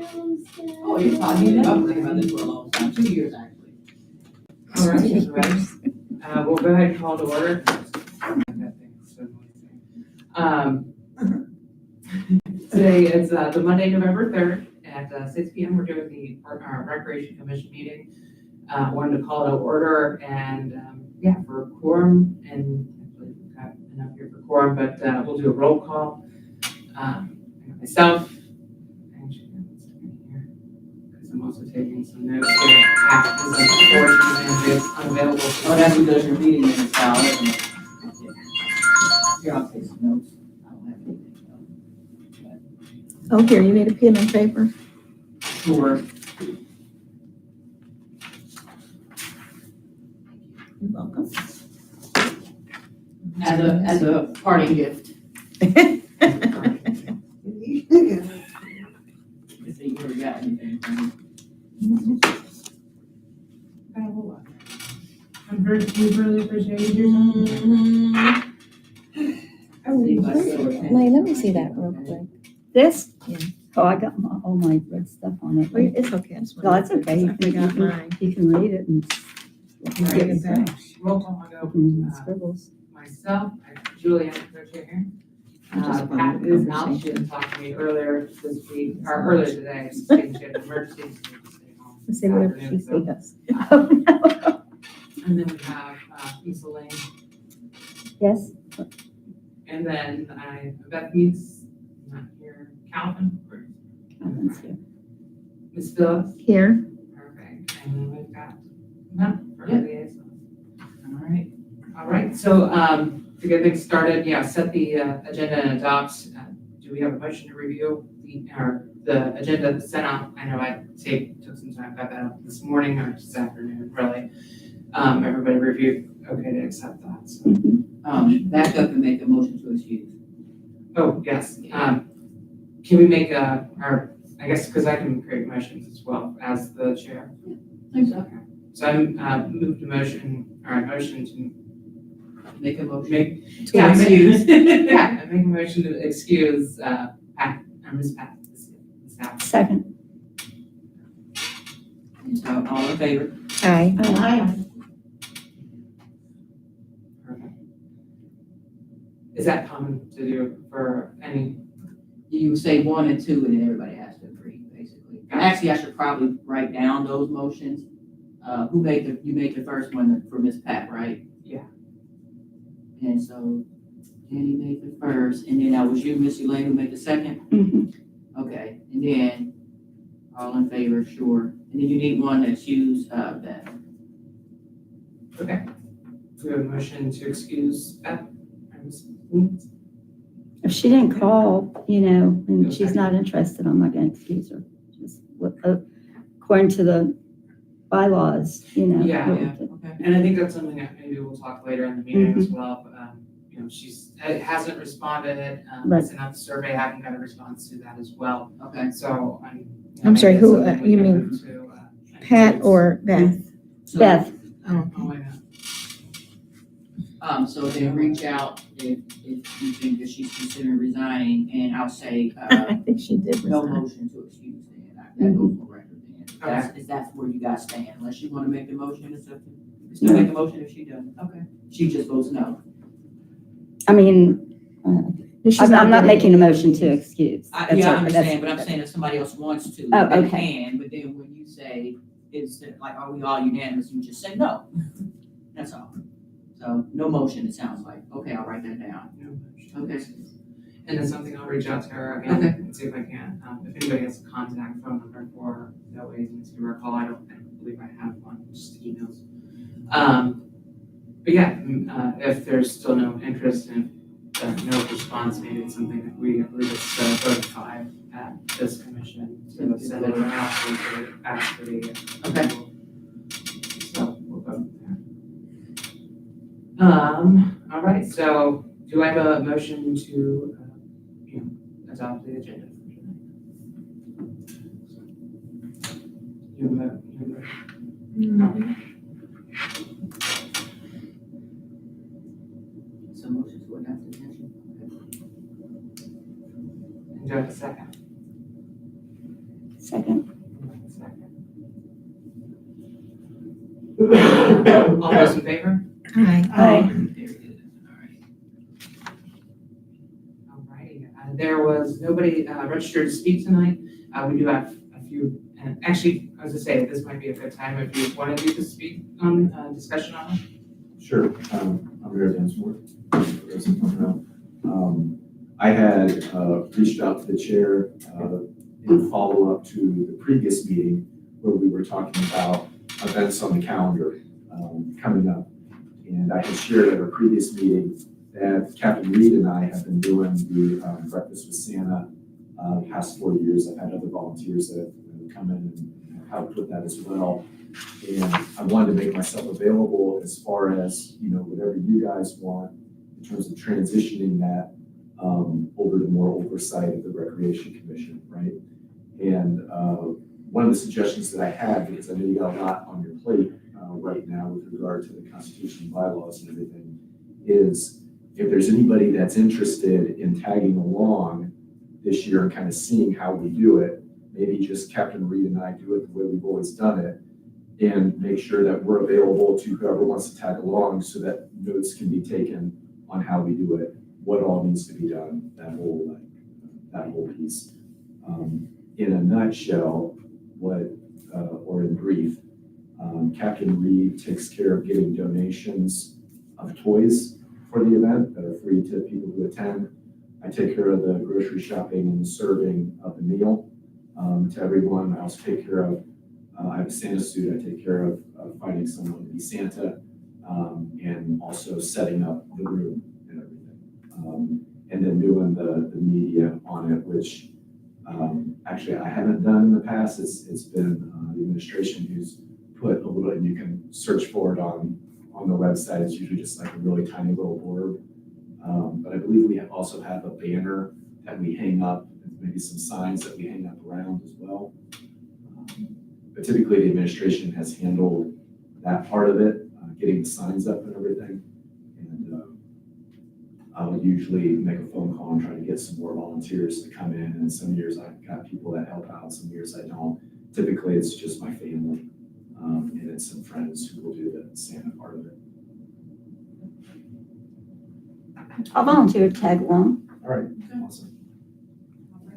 Oh, you're talking about, thinking about this for a long time, 2 years actually. All right, we'll go ahead and call to order. Today is the Monday, November 3rd at 6 p.m. We're doing the Recreation Commission meeting. Wanted to call to order and for quorum, and actually we've got enough here for quorum, but we'll do a roll call. Myself, because I'm also taking some notes here. Pat is unavailable. Oh, that's because you're meeting in this town, isn't it? Here, I'll take some notes. I don't have anything else. Oh, here, you need a pen and paper? Sure. You're welcome. As a parting gift. If they ever got anything from me. I'm really appreciate you. Lay, let me see that real quick. This? Yeah. Oh, I got all my red stuff on it. It's okay. I just No, wanted it's to- okay. I forgot mine. You can read it and Right. give it back. Roll call, I'll go. You can scribbles. Myself, Julianne, co-chair here. I just wanted Pat a is out, she conversation. didn't talk to me earlier this week, or earlier today, saying she had an emergency. so she was staying home Let's this see whatever afternoon, she so- says. And then we have Lisa Lane, Yes? and then Beth Meeks, not here, Calvin, Calvin's here. Ms. Phillips, Here, perfect, and then we've got, no, for the liaison. All right, so to get things started, set the agenda and adopt. Do we have a motion to review the agenda that's sent out? I know I took some time, got that up this morning or this afternoon, really. Everybody reviewed, okay to accept that, so. Back up and make a motion to excuse. Oh, yes, can we make I guess, because I can create motions as well as the chair. Thanks, okay. So I moved a motion to Make a motion. make, To yeah, excuse. yeah, I make a motion to excuse Pat, Ms. Pat, this happened. Second. So, all in favor? aye. Perfect. Is that common to do for any? You say 1 and 2, and then everybody has to agree, basically. Actually, I should probably write down those motions. You made the first one for Miss Pat, right? Yeah. And so Jenny made the first, and then that was you, Miss Elaine, who made the second? Mm-hmm. Okay, and then all in favor, sure. And then you need one to excuse Beth. Okay. Do we have a motion to excuse Beth? Ms. Meeks? If she didn't call, and Okay. she's not interested, I'm not gonna excuse her. Just according to the bylaws, Yeah, Okay. And I think that's something that maybe we'll talk later in the meeting as well, but, hasn't responded, Right. sent out the survey, haven't got a response to that as well. Okay. So I'm sorry, maybe who, that's something we you can mean move to, Pat or Beth? So, Beth, Oh, Oh, wait, So then reach out if you think that she's considering resigning, and I'll say, I think she did no resign. motion to excuse then. That goes on record then. That's where you guys stand, unless you want to make the motion, it's up to you. Still make a motion if she doesn't. Okay. She just votes no. I mean, She's I'm not gonna- making a motion to excuse. Yeah, I That's- understand, but I'm saying if somebody else wants to, Oh, they okay. can, but then when you say, are we all unanimous, you just say no. That's all. So, no motion, it sounds like. Okay, I'll write that down. no motion. Okay. And it's something I'll reach out to her again and see if I can. If anybody has a contact phone number for her, that way you can give her a call. I don't believe I have one, just emails. But yeah, if there's still no interest and no response, maybe it's something that I believe it's vote 5 at this commission to send it around to ask for the. Okay. So we'll go there. All right, so do I have a motion to, adopt the agenda for tonight? You have a So motion to adopt the agenda. and do I have a second? Second. All those in favor? Aye. Aye. There it is. All right. All righty, there was nobody registered to speak tonight. We do have a few, and actually, I was gonna say, this might be a good time if you wanted to speak on, discussion on it. Sure, I'm Mayor Densmore. I had reached out to the chair in follow-up to the previous meeting where we were talking about events on the calendar coming up. And I had shared at our previous meeting that Captain Reed and I have been doing the Breakfast with Santa the past 4 years. I've had other volunteers that have come in and helped with that as well. And I wanted to make myself available as far as, whatever you guys want in terms of transitioning that over to more oversight of the Recreation Commission, right? And one of the suggestions that I had, because I know you got a lot on your plate right now with regard to the Constitution and bylaws and everything, is if there's anybody that's interested in tagging along this year and kind of seeing how we do it, maybe just Captain Reed and I do it the way we've always done it, and make sure that we're available to whoever wants to tag along so that notes can be taken on how we do it, what all needs to be done, that whole piece. In a nutshell, or in brief, Captain Reed takes care of getting donations of toys for the event that are free to people who attend. I take care of the grocery shopping and the serving of the meal to everyone. I also take care of, I have a Santa suit, I take care of finding someone to be Santa and also setting up the room and everything. And then doing the media on it, which actually I haven't done in the past. It's been the administration who's put a little, and you can search for it on the website. It's usually just like a really tiny little blurb. But I believe we also have a banner that we hang up, and maybe some signs that we hang up around as well. But typically the administration has handled that part of it, getting the signs up and everything. And I would usually make a phone call and try to get some more volunteers to come in. And some years I've got people that help out, some years I don't. Typically it's just my family and it's some friends who will do the Santa part of it. I'll volunteer to tag along. All right, awesome.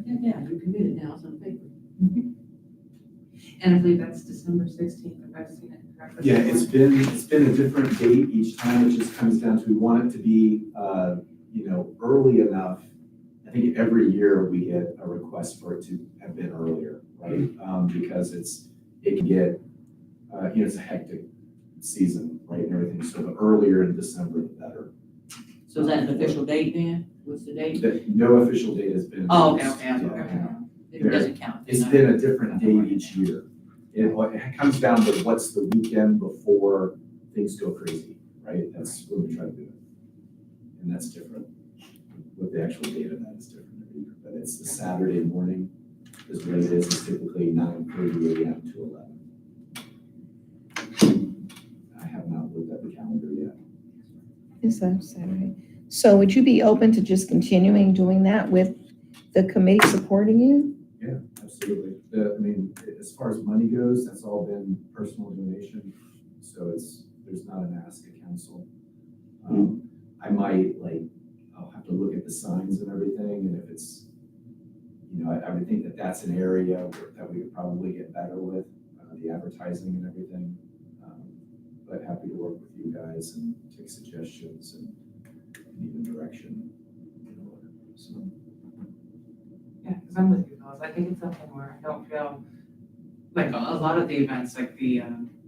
Yeah, you're committed now, it's on paper. And I believe that's December 16th, if I've seen it correctly. Yeah, it's been a different date each time. It just comes down to, we want it to be, early enough. I think every year we get a request for it to have been earlier, right? Because it can get, it's a hectic season, right, and everything. So the earlier in December, the better. So is that an official date then? What's the date? No official date has been. Oh, okay, announced. okay, Yeah. It doesn't count. It's been a different date each year. It comes down to what's the weekend before things go crazy, right? That's what we try to do. And that's different. What the actual date of that is different every year, but it's the Saturday morning is what it is. It's typically 9:30 a.m. to 11. I have not looked at the calendar yet. It's a Saturday. So would you be open to just continuing doing that with the committee supporting you? Yeah, absolutely. As far as money goes, that's all been personal donation. So there's not an ask of council. I might I'll have to look at the signs and everything. And if it's, I would think that that's an area that we would probably get better with the advertising and everything. But happy to work with you guys and take suggestions and even direction. So. Yeah, because I'm with you, Phyllis. I think it's something where I don't feel like a lot of the events, like the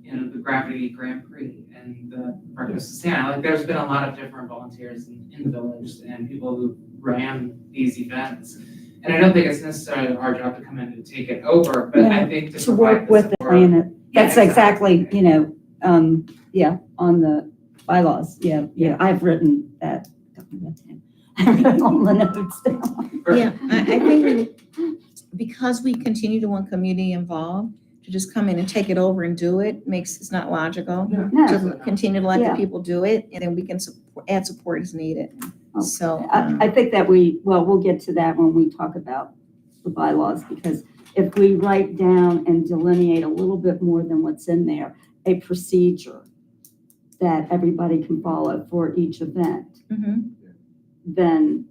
the Gravity Grand Prix and the Breakfast of Santa, like there's been a lot of different volunteers in the village and people who ran these events. And I don't think it's necessarily our job to come in and take it over, but I think to To provide work with the support. plan. That's Yeah, exactly, on the bylaws. Yeah, I've written that. All the notes down. Yeah, I think because we continue to want community involved, to just come in and take it over and do it it's not logical. Yeah. No. To continue to let the Yeah. people do it, and then we can add support as needed. Okay. So, I think that we'll get to that when we talk about the bylaws, because if we write down and delineate a little bit more than what's in there, a procedure that everybody can follow for each event, Mhm. then,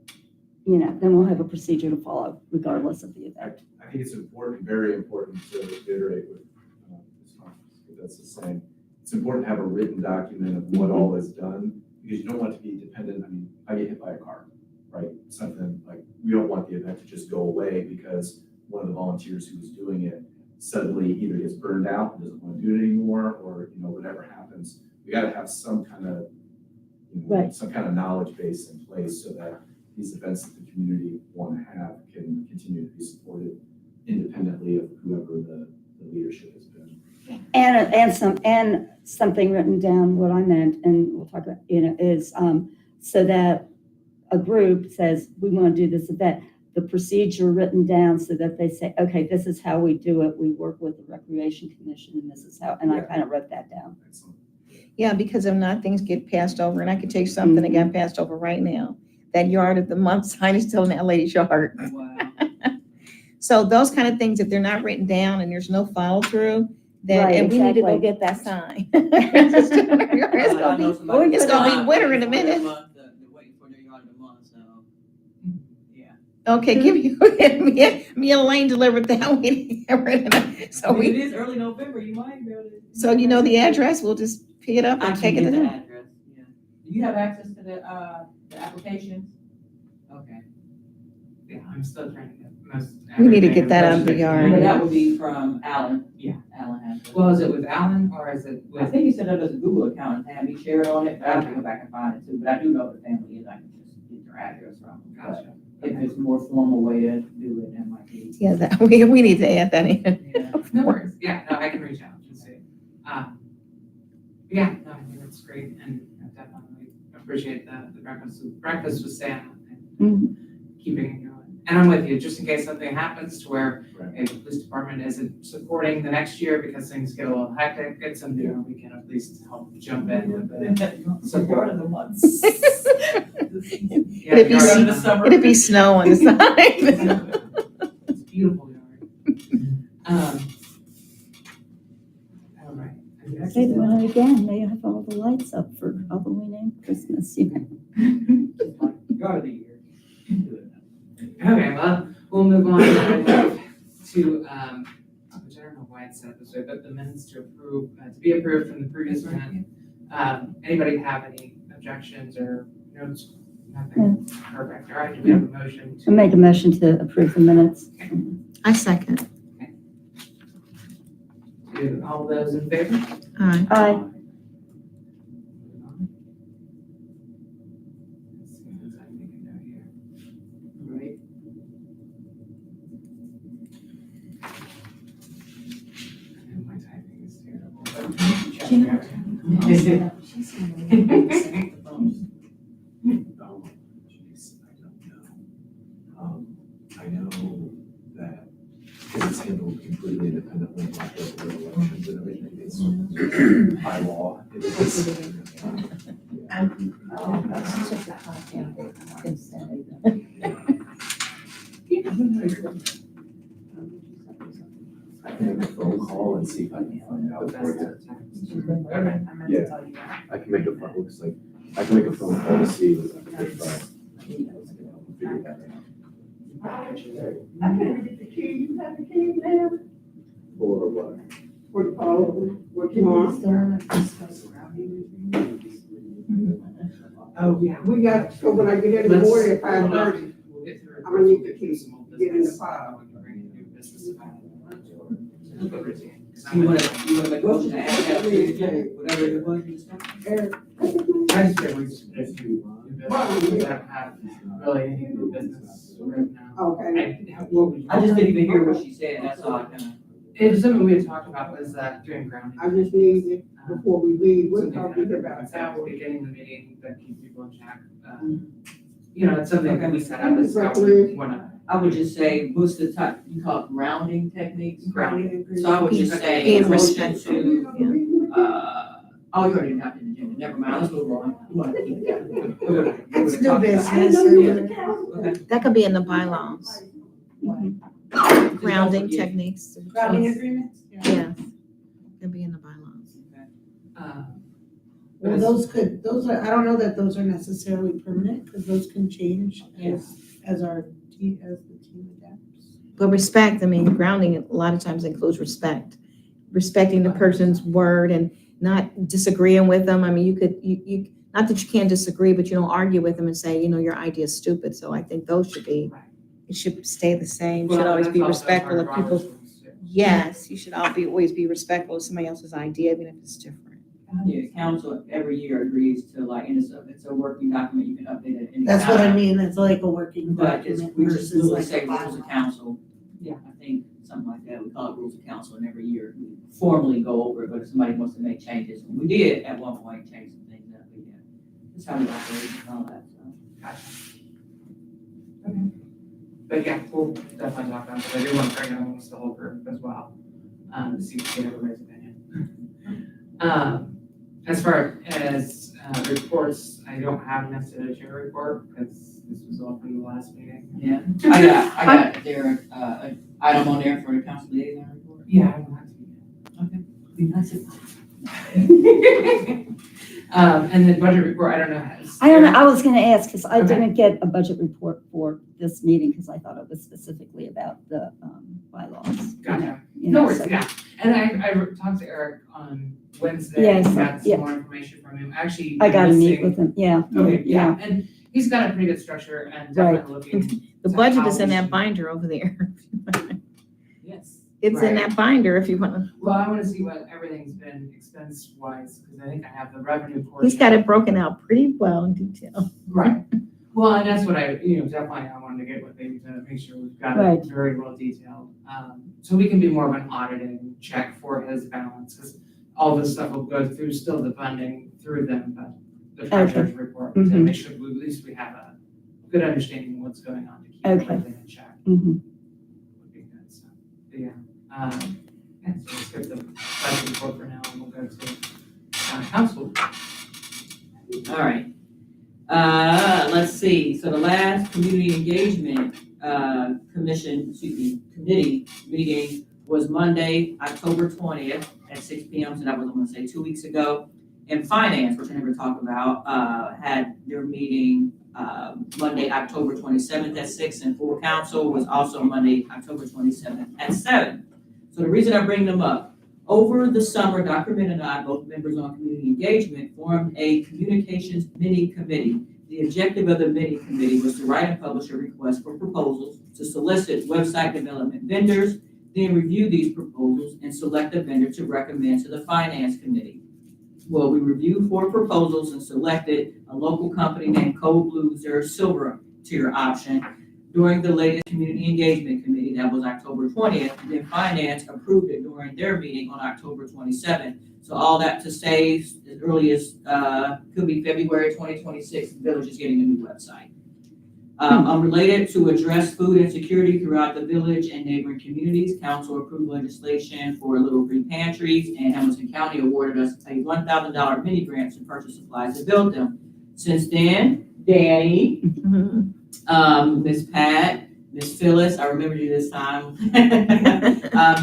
then we'll have a procedure to follow regardless of the event. I think it's important, very important to reiterate what Ms. Hawkins is saying. It's important to have a written document of what all is done, because you don't want it to be dependent. I mean, I get hit by a car, right? Something like, we don't want the event to just go away because one of the volunteers who was doing it suddenly either gets burned out, doesn't want to do it anymore, or, whatever happens. We got to have some kind of, Right. some kind of knowledge base in place so that these events that the community want to have can continue to be supported independently of whoever the leadership has been. And something written down, what I meant, and we'll talk about, is so that a group says, we want to do this event, the procedure written down so that they say, okay, this is how we do it. We work with the Recreation Commission and this is how, and I kind of wrote that down. Excellent. Yeah, because if not, things get passed over, and I can tell you something that got passed over right now. That yard of the month sign is still in that lady's yard. Wow. So those kind of things, if they're not written down and there's no follow through, then, Right, and we need to go exactly. get that sign. It's I know somebody- gonna be winter in a minute. They're waiting for their yard of the month, so, yeah. Okay, give you, me and Elaine delivered that we so I mean, it we, is early November, you might be able to. so you know the address, we'll just pick it up I and can take it get to the them. address, yeah. Do you have access to the applications? Okay. Yeah, I'm still trying to get most. We need to everything get that out of the posted. yard. But that would be from Alan. Yeah. Alan has it. Well, is it with Alan or is it I with? think he set up as a Google account and had me share it on it, but I have to go back and find it too, but I do know the family is, I can just get their address from them. But Gotcha. if there's a more formal way to do it, that might be. Yeah, that, we need to add that in. Yeah. No worries, yeah, no, I can reach out and see. Yeah, no, I think that's great, and I definitely appreciate the breakfast with Sam and keeping it going. And I'm with you, just in case something happens to where Right. if the police department isn't supporting the next year because things get a little hectic, it's something where we can at least help jump in with the support of the months. Yeah, It'd be yard in of the the summer. It'd be snow on the side. It's a beautiful yard. All right. Say the one again, they have all the lights up for Halloween and Christmas. Yard of the year. Okay, well, we'll move on to, I don't know why it said this way, but the minutes to approve, to be approved from the previous minute. Anybody have any objections or notes? Nothing? Perfect. All right, do we have a motion I to? make a motion to approve the minutes. I second. Do all those in favor? Aye. Aye. Let's see, what I'm making note here. Right. I know my typing is terrible, Jeez, I don't know that, because it's handled completely independently, like the elections and everything, it's by law. It is. I can make a phone call and see if I can find out for you. Okay. Yeah, I can make a phone, looks like, I can make a phone call to see if figure that out. For what? Oh, yeah. We got, so when I get in the morning at 5:30, We'll get through it. I'm gonna need to keep Some old get in the business. file. We can bring in new business about it. We'll go routine, 'cause So I'm you with wanna make a motion to add that to the agenda, whatever it was you said? I just think we just, if you, we don't have really any new business right now. Okay, I just didn't even hear what she said, that's all I kinda. It was something we had talked about was doing grounding. I just need it Um, before we leave, we're Something talking kind of about at hours. the beginning of the meeting that keep people in check. You know, it's something that we set up as how we Recreation. wanna I would just say, what's the type, you call it grounding techniques? grounding. So I would just say, Being motion respectful. to, oh, you already got the agenda, never mind, let's move on. You wanna keep that. It's new business. Okay. That could be in the bylaws. grounding techniques. Grounding agreements? Yes, can be in the bylaws. Well, those are, I don't know that those are necessarily permanent, because those can change as the team adapts. But respect, I mean, grounding a lot of times includes respect. Respecting the person's word and not disagreeing with them. I mean, you not that you can't disagree, but you don't argue with them and say, your idea is stupid. So I think those should be, Right. it should stay the same. Well, Should always that's be also respectful part of Robert's people's, rules, too. yes, you should always be respectful of somebody else's idea, even if it's different. Yeah, council every year agrees to like, and it's a working document, you can update it anytime. That's what I mean, it's like a working But it's, document we just versus literally like say a rules of bylaw. council. Yeah. I think something like that, we call it rules of council, and every year we formally go over it, but if somebody wants to make changes, and we did at one point change some things up, but yeah. That's how we operate and all that, so. Gotcha. Okay. But yeah, we'll definitely talk about it. I do want to bring it amongst the whole group as well, to see if we get everybody's opinion. As far as reports, I don't have necessarily a chair report because this was all from the last meeting. Yeah, I got there, an item on there for the council liaison report. Yeah, I don't have to be. That's it. And then budget report, I don't know. I don't know, I was gonna ask, because I Okay. didn't get a budget report for this meeting, because I thought it was specifically about the bylaws. Gotcha. You No know, worries, so- yeah. And I talked to Eric on Wednesday. Yes, Got some yeah. more information from him. Actually. I gotta meet missing- with him, yeah. Okay, yeah, and he's got a pretty good structure and definitely looking. The to budget how is in we that should- binder over there. Yes. It's in Right. that binder if you want to. Well, I wanna see what everything's been expense wise, because I think I have the revenue portion. He's got it broken out pretty well in detail. Right. Well, and that's what I, definitely I wanted to get with him to make sure we've got Right. it very well detailed. So we can be more of an auditing check for his balance, because all this stuff will go through still the funding through them, but the treasurer's report, to Mhm. make sure we, at least we have a good understanding of what's going on to keep Okay. everything in check. Mhm. Would be good, so, but yeah. Yeah, so we'll skip the budget report for now, and we'll go to, council. All right. Let's see, so the last community engagement, committee meeting was Monday, October 20th at 6 PM, so that was, I'm gonna say, 2 weeks ago. And finance, which I never talked about, had their meeting, Monday, October 27th at 6, and full council was also Monday, October 27th at 7. So the reason I bring them up, over the summer, Dr. Min and I, both members on community engagement, formed a communications mini committee. The objective of the mini committee was to write and publish a request for proposals to solicit website development vendors, then review these proposals and select a vendor to recommend to the finance committee. Well, we reviewed 4 proposals and selected a local company named Code Blues, their silver tier option, during the latest community engagement committee, that was October 20th, and then finance approved it during their meeting on October 27th. So all that to say, as early as, could be February 2026, the village is getting a new website. Unrelated, to address food insecurity throughout the village and neighboring communities, council approved legislation for little free pantries, and Hamilton County awarded us a $1,000 mini grant to purchase supplies to build them. Since then, Danny, Miss Pat, Miss Phyllis, I remember you this time.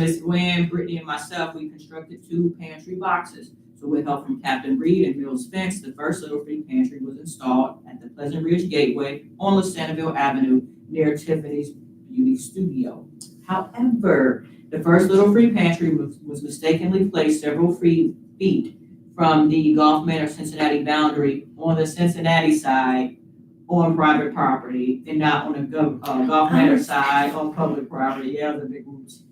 Miss Gwen, Brittany, and myself, we constructed 2 pantry boxes. So with help from Captain Reed and Mills Fence, the first little free pantry was installed at the Pleasant Ridge Gateway on Lisanville Avenue near Tiffany's Beauty Studio. However, the first little free pantry was mistakenly placed several feet from the Gulf Manor Cincinnati boundary on the Cincinnati side on private property and not on the Gulf Manor side on public property. Yeah, the big roots.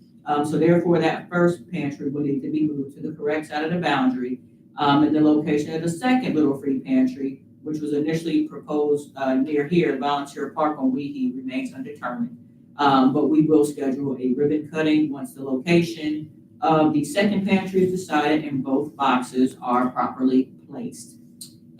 So therefore, that first pantry will need to be moved to the correct side of the boundary. And the location of the second little free pantry, which was initially proposed near here, Volunteer Park on Weehee, remains undetermined. But we will schedule a ribbon cutting once the location of the second pantry is decided and both boxes are properly placed.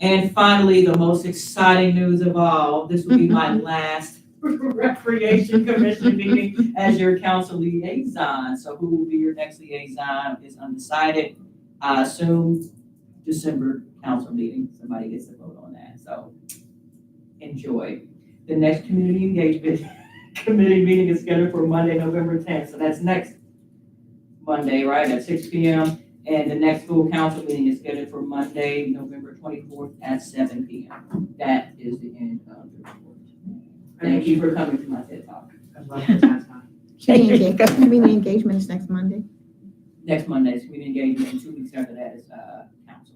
And finally, the most exciting news of all, this will be my last Recreation Commission meeting as your council liaison. So who will be your next liaison is undecided. I assume December council meeting, somebody gets to vote on that, so enjoy. The next community engagement committee meeting is scheduled for Monday, November 10th. So that's next Monday, right, at 6 p.m. And the next full council meeting is scheduled for Monday, November 24th at 7 p.m. That is the end of the report. Thank you for coming to my TED Talk. I love the time. Community engagement is next Monday. Next Monday is community engagement, and 2 weeks after that is council.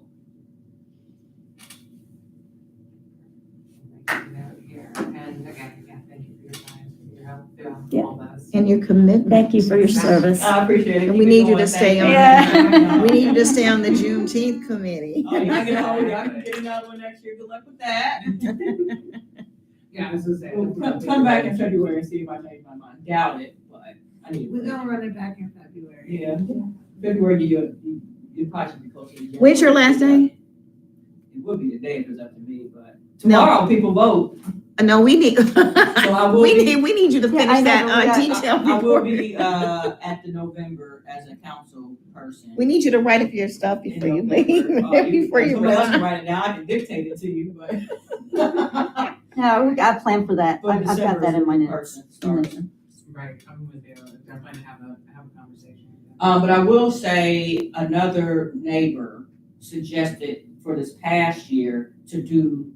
Here, and again, yeah, thank you for your time, for your help, Yeah. all this. And your commitment. Thank you for your service. I appreciate it. And we need you to stay on. Yeah. We need you to stay on the Juneteenth committee. Oh, yeah, I can get another one next year. Good luck with that. Yeah, I was gonna say. Well, come back in February and see if I change my mind. Doubt it, but I need. We're gonna run it back in February. Yeah, February, you probably should be closer to. When's your last day? It would be today if it's up to me, but No. tomorrow people vote. No, we need, I will we be- need you to Yeah, I finish know, that but we got- detailed I will report. be, at the November as a council person. We need you to write up your stuff before you In leave, November. before you Somebody else can resign. write it down, I can dictate it to you, but. No, we got a plan for that. But I've got December that is in my when notes. person starts. Right, I'm with you, definitely have a conversation. But I will say another neighbor suggested for this past year to do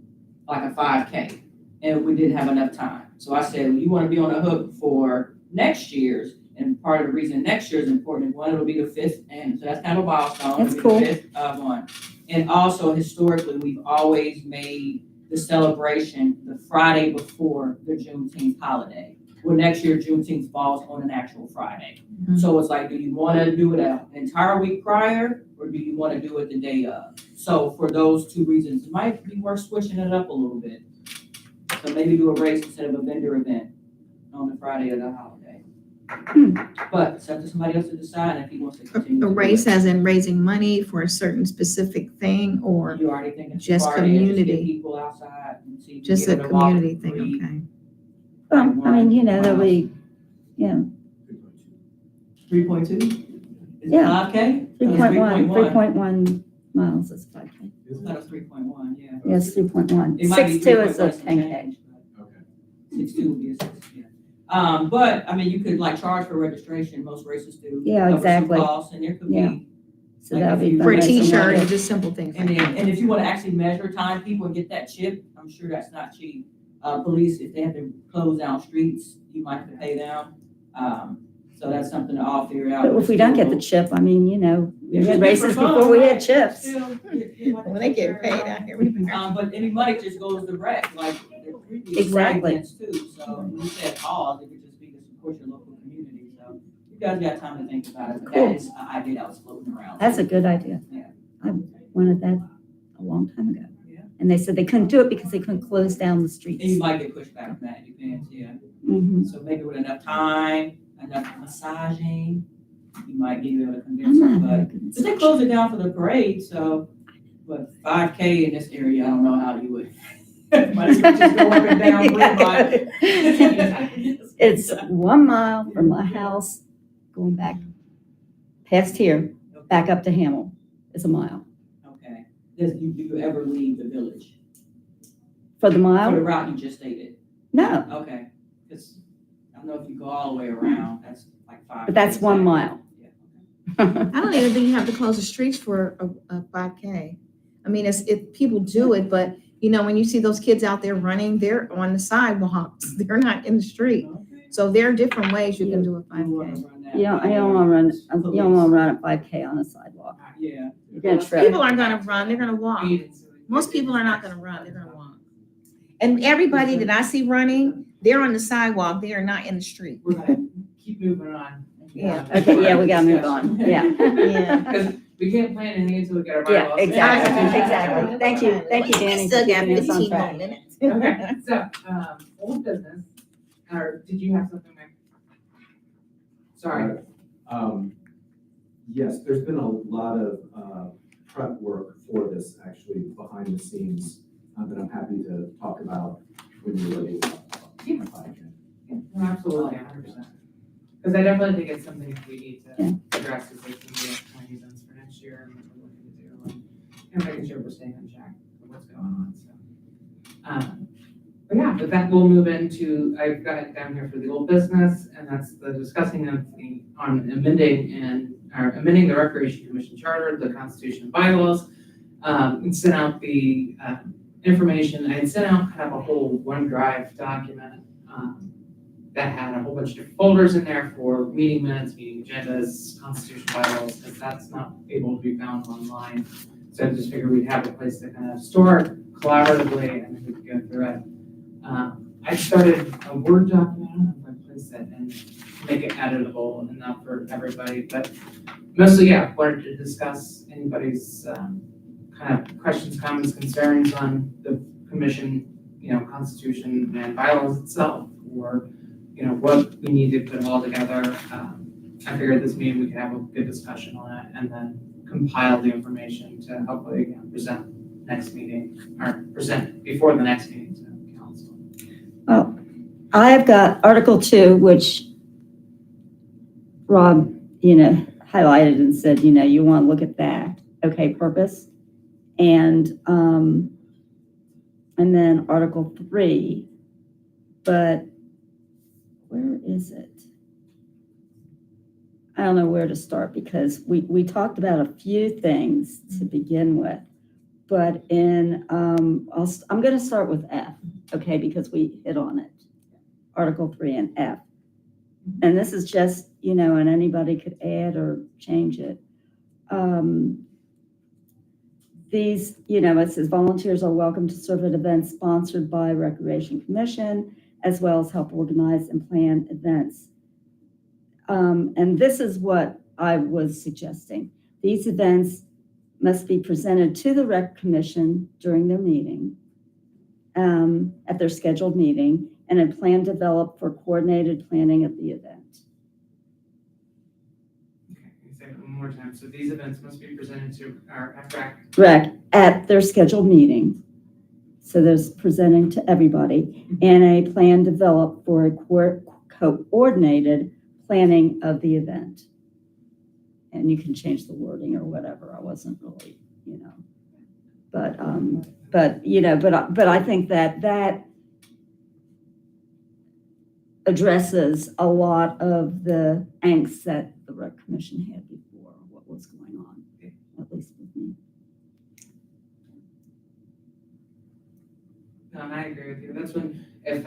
like a 5K, and we didn't have enough time. So I said, well, you want to be on the hook for next year's, and part of the reason next year is important, one, it'll be the 5th, and so that's kind of a milestone. That's It'll be cool. the 5th one. And also historically, we've always made the celebration the Friday before the Juneteenth holiday. Well, next year Juneteenth falls on an actual Friday. Mhm. So it's like, do you want to do it an entire week prior, or do you want to do it the day of? So for those two reasons, it might be worth switching it up a little bit. So maybe do a race instead of a vendor event on the Friday of the holiday. But it's up to somebody else to decide if he wants to continue. A to do race it. as in raising money for a certain specific thing, or You already thinking just Friday, just get community? people outside and see. if you just get a them to walk community free. thing, okay? Well, I mean, there'll be, 3.2? Is it Yeah. 5K? 3.1, 3.1 miles is 5K. I thought it was 3.1, yeah. Yes, 3.1. It might be 6.2 is a 3.1 and 10K. change, but Okay. 6.2 would be a 6, yeah. But, I mean, you could like charge for registration, most races do. Yeah, cover some exactly. costs, and there could Yeah. be, So Like that'll if be. you- For a Right, so t-shirt, like- or just simple things and like then, that. and if you wanna actually measure time people and get that chip, I'm sure that's not cheap. Police, if they have to close down streets, you might have to pay them. So that's something to all figure out. But if we don't get the chip, I mean, we It's had just races for fun, before we had right? chips. Still, you have to When they get figure it paid out. out here, we But any money just goes to rec, like the previous Exactly. events too, so when you said cause, it could just be to support your local community, so you guys got time to think about it, but Cool. that is an idea that was floating around. That's a good idea. Yeah. I wanted that a long time ago. Yeah. And they said they couldn't do it because they couldn't close down the And you streets. might get pushback from that, depends, yeah, Mhm. so maybe with enough time, enough massaging, you might be able to I'm convince not them, very but, good at but they closed it down for the parade, so, but 5K in this area, I don't know how you would. Might as well just go up and down Brookline. It's 1 mile from my house, going back past here, back up to Hamel. It's a mile. Okay, do you ever leave the village? For the For the mile? route you just stated? No, Okay, because I don't know if you go all the way around, that's like 5. but that's 1 mile. Yeah, okay. I don't even think you have to close the streets for a 5K. I mean, if people do it, but when you see those kids out there running, they're on the sidewalks. They're not in the street. Okay. So there are different ways you can do a You wanna 5K. run that You don't by want to run, police. you don't want to run a 5K on a sidewalk. Yeah, You're gonna trip. People aren't gonna run, they're gonna walk. Most people are not gonna run, they're gonna walk. And everybody that I see running, they're on the sidewalk, they are not in the street. We're gonna keep moving on. Yeah. Okay, yeah, we gotta move on. Yeah. Yeah. Because we can't plan anything until we get our Yeah, bylaws. exactly, exactly. Thank you, Danny. Still for got keeping us on 15 track. more minutes. Okay, so, old business, or did you have something, Mike? Sorry. Yes, there's been a lot of prep work for this, actually, behind the scenes, that I'm happy to talk about when you're ready. If I can. No, absolutely, 100%. Because I definitely think it's something that we need to address as like some of the planning events for next year and what we're looking to do and making sure we're staying on track for what's going on, so. But yeah, with that, we'll move into, I've got it down here for the old business, and that's the discussing of on amending the Recreation Commission Charter, the Constitution and bylaws. And sent out the information. I had sent out kind of a whole OneDrive document that had a whole bunch of different folders in there for meeting minutes, meeting agendas, Constitution bylaws, because that's not able to be found online. So I just figured we'd have a place to kind of store it collaboratively and we could go through it. I started a Word document. I don't know if I place that and make it editable enough for everybody, but mostly, yeah, wanted to discuss anybody's kind of questions, comments, concerns on the commission, constitution and bylaws itself, or, what we need to put all together. I figured this meeting we could have a good discussion on it and then compile the information to hopefully present next meeting, or present before the next meeting to council. I've got Article 2, which Rob, highlighted and said, you want to look at that. Okay, purpose. And then Article 3, but where is it? I don't know where to start because we talked about a few things to begin with, but I'm going to start with F, okay, because we hit on it. Article 3 and F. And this is just, and anybody could add or change it. These, it says volunteers are welcome to serve at events sponsored by Recreation Commission, as well as help organize and plan events. And this is what I was suggesting. These events must be presented to the Rec Commission during their meeting, at their scheduled meeting, and a plan developed for coordinated planning of the event. Okay, can you say it one more time? So these events must be presented to our Rec at their scheduled meeting. So there's presenting to everybody, and a plan developed for a coordinated planning of the event. And you can change the wording or whatever. I wasn't really, but I think that addresses a lot of the angst that the Rec Commission had before, what was going on, at least with me. No, and I agree with you. That's if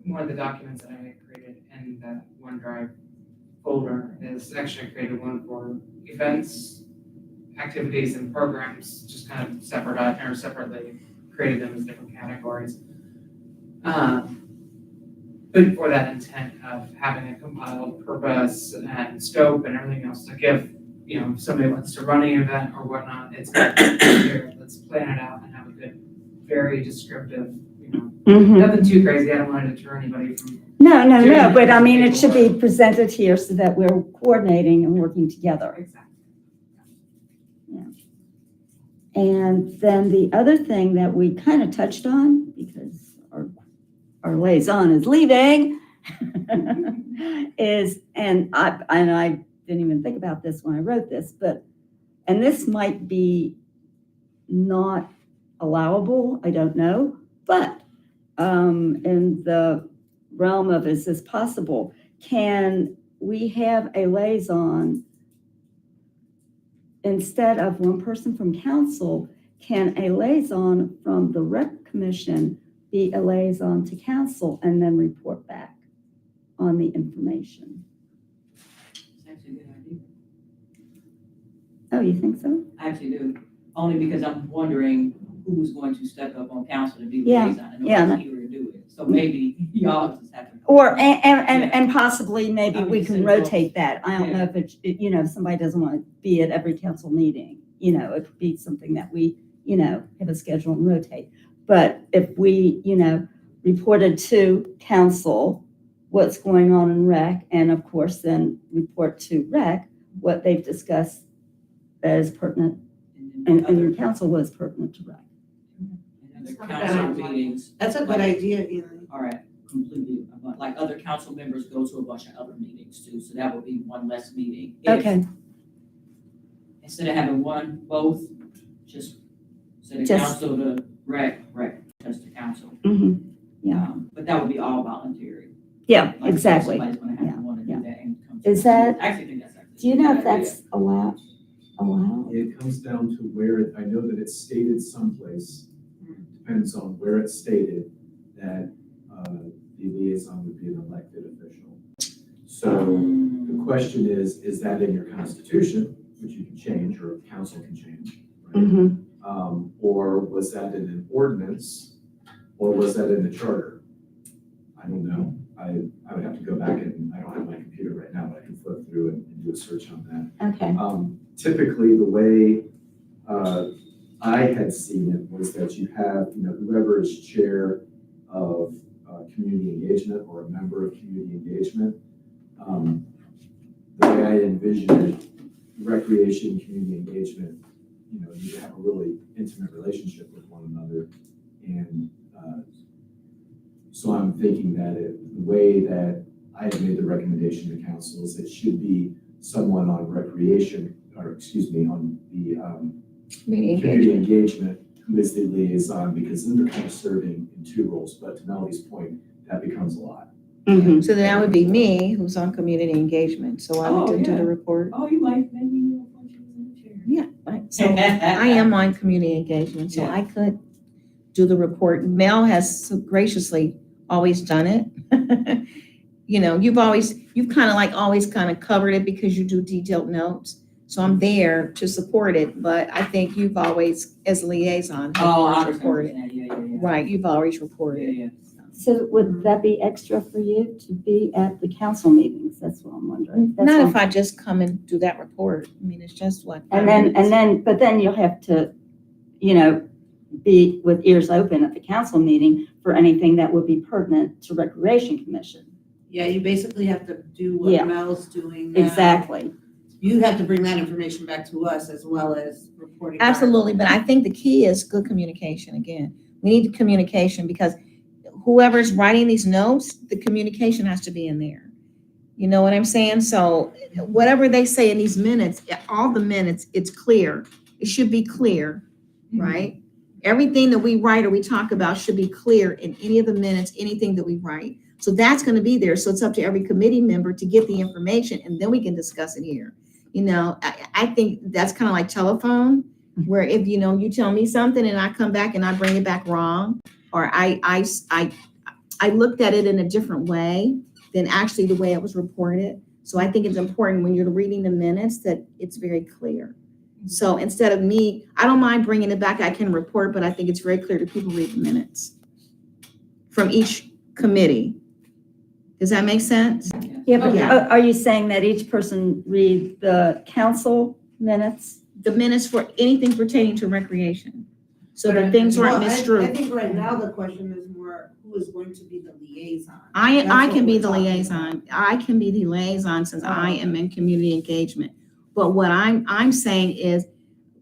one of the documents that I had created in that OneDrive folder is actually I created one for events, activities, and programs, just kind of separately created them as different categories. But for that intent of having a compiled purpose and scope and everything else to give, if somebody wants to run an event or whatnot, it's good. Here, let's plan it out and have a good, very descriptive, nothing too crazy. I don't want to deter anybody from. No, but I mean, it should be presented here so that we're coordinating and working together. Exactly. And then the other thing that we kind of touched on, because our liaison is leaving, is, and I didn't even think about this when I wrote this, and this might be not allowable, I don't know, but in the realm of is this possible, can we have a liaison instead of one person from council? Can a liaison from the Rec Commission be a liaison to council and then report back on the information? It's actually a good idea. Oh, you think so? I actually do, only because I'm wondering who's going to step up on council to be Yeah, liaison, and yeah. nobody's here to do it. So maybe y'all just have to. Or, and possibly maybe I mean, we can send rotate that. I don't Yeah. know if it's, if somebody doesn't want to be at every council meeting, it could be something that we, have a schedule and rotate. But if we, reported to council what's going on in Rec, and of course then report to Rec what they've discussed that is pertinent, and your council was pertinent to Rec. The council meetings. That's a good idea, Ely. All right, completely, like other council members go to a bunch of other meetings too, so that would be one less meeting. If- Okay, Instead of having both, just say the Just- council to Rec, just the council. mhm. Yeah. But that would be all voluntary. Yeah, Like, exactly. Somebody's gonna have to wanna Yeah, do that and come. Is that- I actually think that's actually. Do you know if a good idea. that's allowed? It comes down to where, I know that it's stated someplace, depends on where it's stated, that the liaison would be an elected official. So the question is that in your constitution, which you can change, or council can change, right? Mm-hmm. Or was that in an ordinance, or was that in the charter? I don't know. I would have to go back and, I don't have my computer right now, but I can flip through and do a search on that. Okay. Typically, the way I had seen it was that you have, whoever is chair of community engagement or a member of community engagement. The way I envision it, recreation, community engagement, you have a really intimate relationship with one another. And so I'm thinking that the way that I have made the recommendation to council is it should be someone on recreation, or excuse me, on the Community community engagement. engagement, who is the liaison, because then they're kind of serving in two roles. But to Melody's point, that becomes a lot. Mm-hmm. So then that would be me, who's on community engagement, so I Oh, would do yeah. the report. Oh, you might, maybe you were in the chair. Yeah, right, so I am on community engagement, so Yeah. I could do the report. Mel has so graciously always done it. You've kind of like always kind of covered it because you do detailed notes. So I'm there to support it, but I think you've always, as a liaison, have Oh, I always reported. understand. Yeah. Right, you've always Yeah, reported. yeah. So would that be extra for you to be at the council meetings? That's what I'm wondering. That's Not all. if I just come and do that report. I mean, it's just what. But then you'll have to, be with ears open at the council meeting for anything that would be pertinent to Recreation Commission. Yeah, you basically have to do Yeah. what Mel's doing now. Exactly. You have to bring that information back to us as well as reporting. back. Absolutely, but I think the key is good communication again. We need communication because whoever's writing these notes, the communication has to be in there. You know what I'm saying? So whatever they say in these minutes, all the minutes, it's clear. It should be clear, right? Everything that we write or we talk about should be clear in any of the minutes, anything that we write. So that's going to be there. So it's up to every committee member to get the information and then we can discuss it here. I think that's kind of like telephone, where if, you tell me something and I come back and I bring it back wrong, or I looked at it in a different way than actually the way it was reported. So I think it's important when you're reading the minutes that it's very clear. So instead of me, I don't mind bringing it back, I can report, but I think it's very clear to people read the minutes from each committee. Does that make sense? Yeah, but Yeah. are you saying that each person read the council minutes? The minutes for anything pertaining to recreation. So that things Well, aren't I misstrued. think right now the question is more, who is going to be the liaison? I That's can what be we're the talking liaison. I can be the liaison since I Oh. am in community engagement. But what I'm saying is,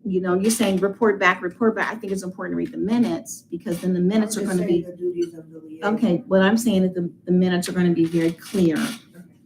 you're saying report back. I think it's important to read the minutes because then the minutes are I'm going to just be, saying the duties of the liaison. okay, what I'm saying is the minutes are going to be very clear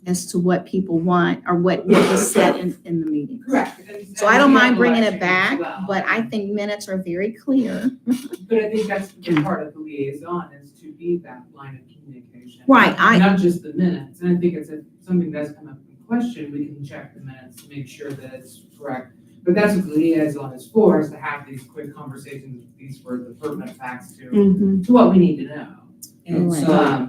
as to what people want or what was said in the meeting. Correct. So I don't mind bringing it back, but I think minutes are very clear. But I think that's the part of the liaison is to be that line of communication. Right, Not just the minutes, and I think it's something that's come up in question, we can check the minutes to make sure that it's correct. But that's what the liaison is for, is to have these quick conversations, these were the pertinent facts Mm-hmm. to what we need to know. And Right.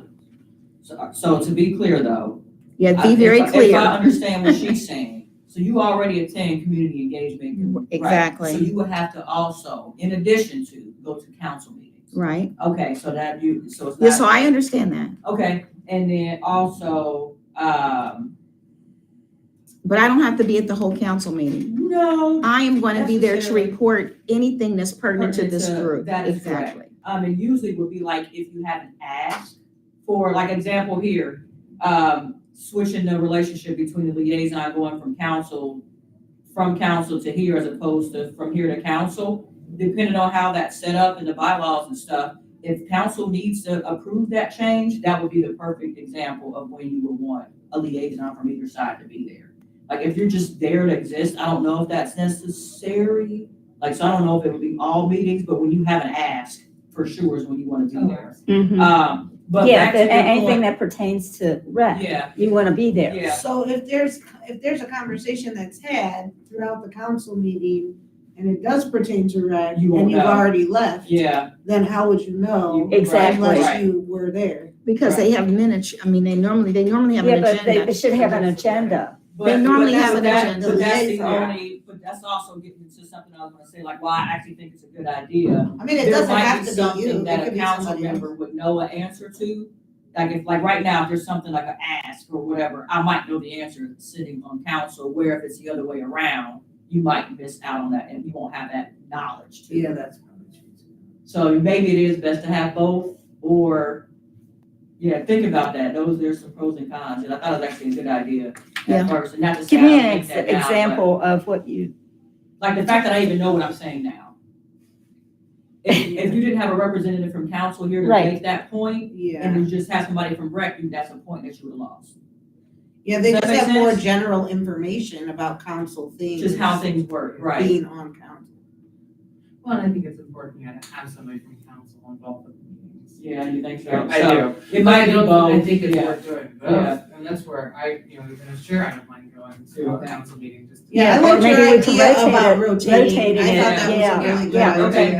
so to be clear though. Yeah, I- be very if I clear. understand what she's saying, so you already attend community engagement. right? Exactly. So you would have to also, in addition to, go to council meetings. Right. Okay, so it's Yeah, not. so I understand that. Okay, and then also, But I don't have to be at the whole council meeting. no, I am going to be there to Necessarily. report anything that's pertinent to this Pertinent to- group. that is correct. Exactly. it usually would be like if you haven't asked for, like example here, switching the relationship between the liaison going from council to here as opposed to from here to council, depending on how that's set up in the bylaws and stuff. If council needs to approve that change, that would be the perfect example of when you would want a liaison from either side to be there. Like if you're just there to exist, I don't know if that's necessary. Like, so I don't know if it would be all meetings, but when you haven't asked, for sure is when you want to be there. Mm-hmm. But Yeah, back to your anything point- that pertains to rec, Yeah, you want to be there. yeah. So if there's a conversation that's had throughout the council meeting and it does pertain to rec You won't and you've know. already left, Yeah, then how would you know? Exactly. Unless you were there. Because they have minutes, I mean, they normally have Yeah, an but they agenda. should have an agenda. but. normally but have an that- agenda. But that's the Liaison. only, but that's also getting into something I was gonna say, like, well, I actually think it's a good idea. I mean, it There doesn't might have be to be you, something it that a could be council somebody else. member would know an answer to. Like if, like right now, if there's something like an ask or whatever, I might know the answer sitting on council, where if it's the other way around, you might miss out on that and you won't have that knowledge too. Yeah, that's probably true. So maybe it is best to have both, or, yeah, think about that, there's some pros and cons, and I thought it was actually a good idea Yeah. at first, and not to say Give me I an don't think that now, but- example of what you, like the fact that I even know what I'm saying now. If you didn't have a representative from council here to Right. make that point, and Yeah, you just have somebody from rec, that's a point that you would have lost. yeah, they Does just that make have more sense? general information about council things. Just how things work, right? Being on council. Well, and I think it's important, yeah, to have somebody from council involved with the meetings. Yeah, you think so? I So, do. it might be I both, think it's yeah. worth doing Yeah. both, and that's where even as chair, I don't mind going to a Okay. council meeting just. Yeah, I or liked your maybe we can idea about rotate rotating. it, I thought that was yeah, a really good yeah, idea. okay.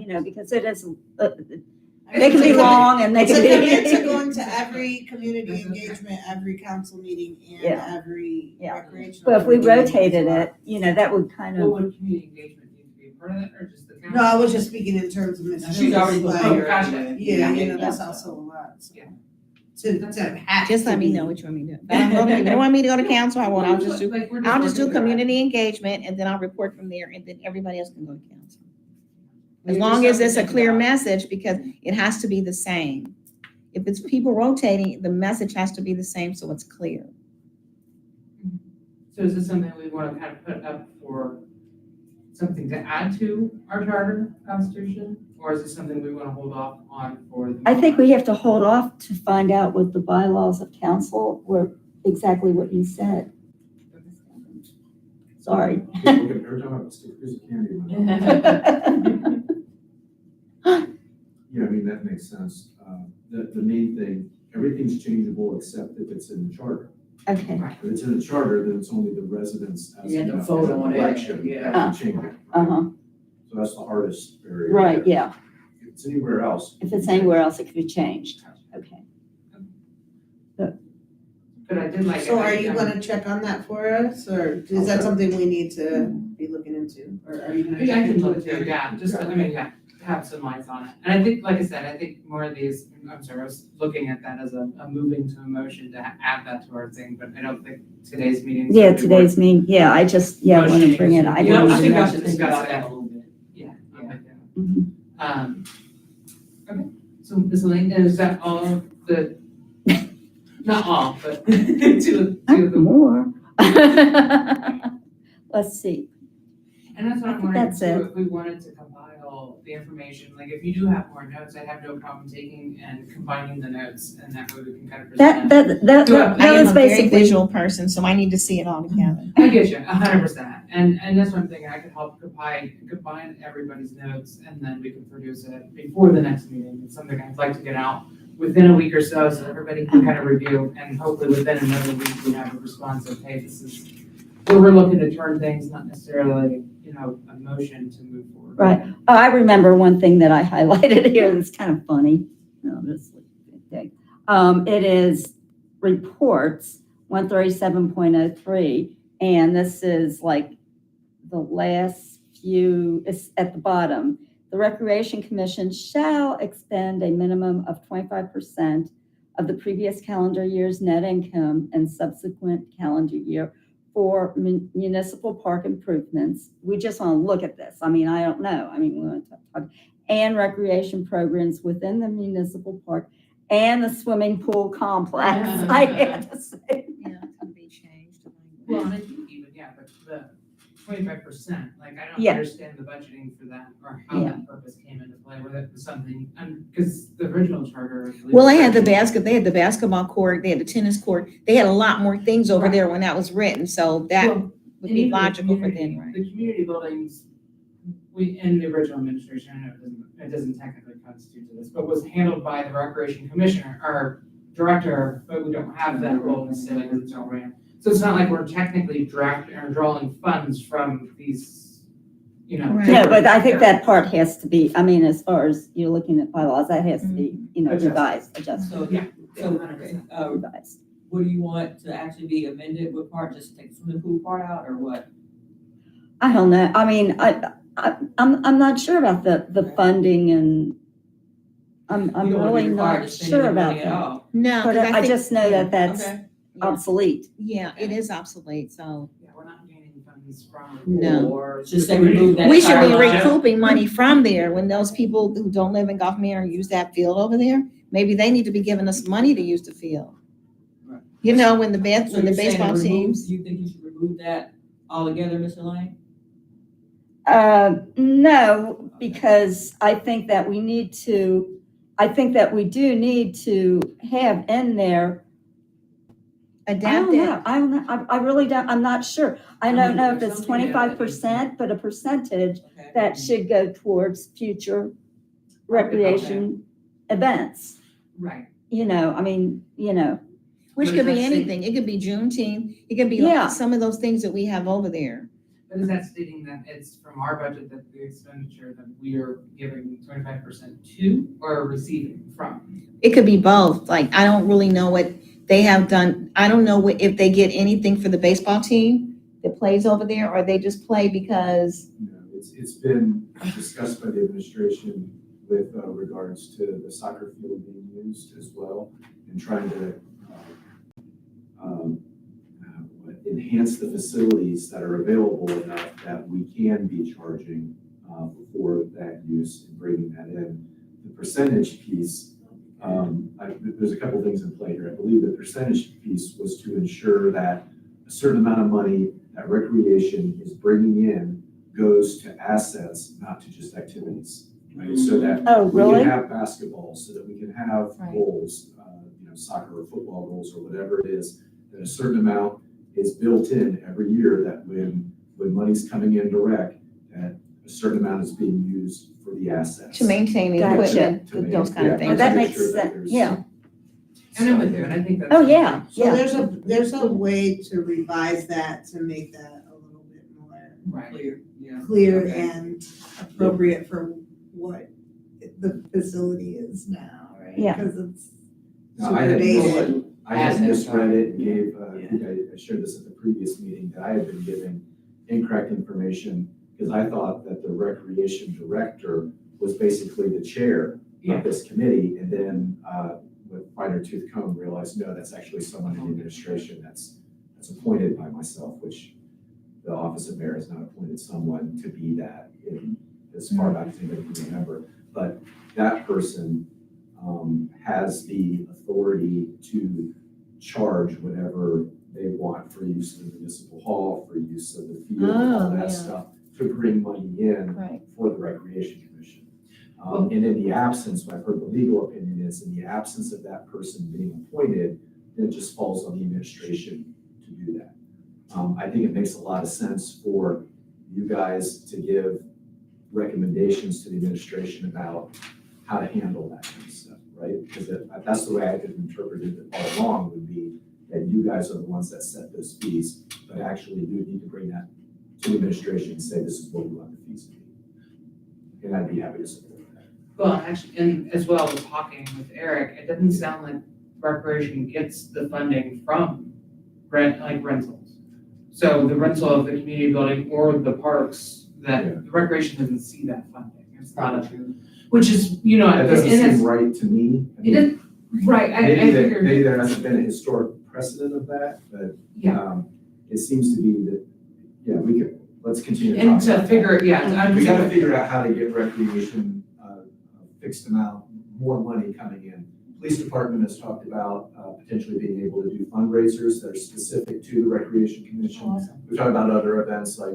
yeah, because it is, I they mean, can be to long and they To can commit to be. going to every community engagement, every council meeting, and Yeah. every Yeah. recreational. But if we meeting as rotated well. it, that would kind Well, of, would community engagement need to be a part of that, or just the council? No, I was just speaking in terms of Ms. Now, she's already Phillips, put like, her gotcha. yeah, you know, Yeah. that's also a lot, so. Yeah. To have. Just to let me be- know what you want me to do. If you don't want me to go to council, I'll just do Like, we're do working community engagement and then I'll report from there and then everybody else can go to council. As Maybe long just as it's a something to clear think about. message, because it has to be the same. If it's people rotating, the message has to be the same so it's clear. So is this something we want to kind of put up for something to add to our charter constitution? Or is this something we want to hold off on for? the I think we have to hold off to find out what the bylaws of council were, exactly what you said. Sorry. Every time I stick a piece of candy in my mouth. Yeah, I mean, that makes sense. The main thing, everything's changeable except if it's in the charter. Okay, If it's in the charter, then it's only the residents as You have to an vote on it, election yeah. that can change it. uh-huh, So that's the hardest area. right, yeah. If it's anywhere else. If it's anywhere else, it could be changed. Okay. But I did like. So are you gonna check on that for us, or is that something we need to be looking into, or are you gonna? I check can into look it? too, yeah, just, I mean, yeah, have some lights on it. And I think, like I said, I think more of these, I'm sorry, I was looking at that as a moving to a motion to add that to our thing, but I don't think today's meeting. Yeah, today's meeting, yeah, I just, want to bring it, I Yeah, didn't I think I know. should think about that a little bit. Yeah. Mhm. Okay, so Ms. Elaine, is that all of the, not all, but two of the. More. Let's see. And that's what I I'm think wondering that's too, it. if we wanted to compile the information, like if you do have more notes, I have no problem taking and combining the notes, and that way we can kind of That, present. that Yeah, was I am a very basically, visual person, so I need to see it all together. I get you, 100%, and that's what I'm thinking, I could help combine everybody's notes, and then we can produce it before the next meeting. It's something I'd like to get out within a week or so everybody can kind of review, and hopefully within another week, we have a response of, hey, this is where we're looking to turn things, not necessarily, a motion to move forward. Right. I remember one thing that I highlighted here that's kind of funny. No, this thing. It is reports 137.03, and this is like the last few, it's at the bottom. The Recreation Commission shall expend a minimum of 25% of the previous calendar year's net income and subsequent calendar year for municipal park improvements. We just want to look at this. I mean, I don't know. I mean, we want to talk, and recreation programs within the municipal park and the swimming pool complex. I had to say. Yeah, it's gonna be changed. Well, and I think even, but the 25%, like, I don't Yeah. understand the budgeting for that, or how Yeah. that purpose came into play, whether it was something, because the original charter. I believe, Well, they was had the actually- they had the basketball court, they had the tennis court, they had a lot more things over there when that was written, so that Well, would and be even the logical for community- them, right? The community buildings we, in the original administration, I know it doesn't technically constitute to this, but was handled by the Recreation Commissioner, or Director, but we don't have that role necessarily because it's all ran. So it's not like we're technically drafting or drawing funds from these, you know. Right. No, but I think that part has to be, I mean, as far as you're looking at bylaws, that has to be, Adjusted. revised, adjusted, So, Yeah. so, 100%. revised. what do you want to actually be amended? What part? Just take the swimming pool part out or what? I don't know, I mean, I'm not sure about the funding and I'm You don't wanna be really required not to spend sure any about money at that. all. No, But 'cause I think- just know that that's Okay. obsolete. Yeah, it is obsolete, so. Yeah, we're not gaining funds from. No. Or Just say remove that We should be entire line. recouping money from there when those people who don't live in Goffman use that field over there. Maybe they need to be giving us money to use the field. Right. You know, when the So when the you're saying baseball remove- teams. You think you should remove that altogether, Mr. Lane? No, because I think that we do need to have in there, I don't know, I really don't, I'm not sure. I don't know if it's Something that I think- 25%, but a percentage Okay. that should go towards future recreation events. Right. I mean, Which What could does be that say? anything. It could be Juneteenth. It could be Yeah. like some of those things that we have over there. But is that stating that it's from our budget that the expenditure that we are giving 25% to or receiving from? It could be both. Like, I don't really know what they have done. I don't know if they get anything for the baseball team that plays over there, or they just play because, It's been discussed by the administration with regards to the soccer field being used as well, and trying to enhance the facilities that are available enough that we can be charging for that use and bringing that in. The percentage piece, there's a couple things in play here. I believe the percentage piece was to ensure that a certain amount of money that recreation is bringing in goes to assets, not to just activities, right? So that oh, we really? can have basketball, so that we can have Right. goals, soccer or football goals or whatever it is, that a certain amount is built in every year, that when money's coming in direct, that a certain amount is being used for the assets. to maintain the Gotcha. equipment, To those kind of yeah, Oh, things. that to make makes sure that sense, there's- yeah. And I'm with you, and I think that's. Oh, yeah. So there's a way to revise that to make that a little bit more Right. Clear, yeah. clear Okay. and appropriate for what the facility is now, right? Yeah. Because it's No, super I had dated. I had Assets, misread it and gave, I Yeah. think I shared this at the previous meeting, that I had been giving incorrect information, because I thought that the recreation director was basically the chair Yeah. of this committee, and then, with finer tooth comb, realized, no, that's actually someone in the administration that's appointed by myself, which the office of mayor has not appointed someone to be that in as far back as anybody can remember. But that person has the authority to charge whatever they want for use of the municipal hall, for use of the field, all Oh, yeah. that stuff, to bring money in Right. for the Recreation Commission. And in the absence, what I've heard the legal opinion is, in the absence of that person being appointed, then it just falls on the administration to do that. I think it makes a lot of sense for you guys to give recommendations to the administration about how to handle that kind of stuff, right? Because that's the way I could have interpreted it all along, would be that you guys are the ones that set those fees, but actually you need to bring that to the administration and say, this is what we want the fees to be. And I'd be happy to support that. Well, actually, and as well as talking with Eric, it doesn't sound like recreation gets the funding from rentals. So the rental of the community building or the parks, that Yeah. the recreation doesn't see that funding. It's not a, which is, you know, That doesn't and it's, seem right to me. I it mean, is, right, I maybe figured, there hasn't been a historic precedent of that, but yeah. it seems to be that, yeah, let's continue to And talk to about figure, that. yeah, We gotta figure out how to get recreation, a fixed amount, more money coming in. Police department has talked about potentially being able to do fundraisers that are specific to the Recreation Commission. Awesome. We talked about other events like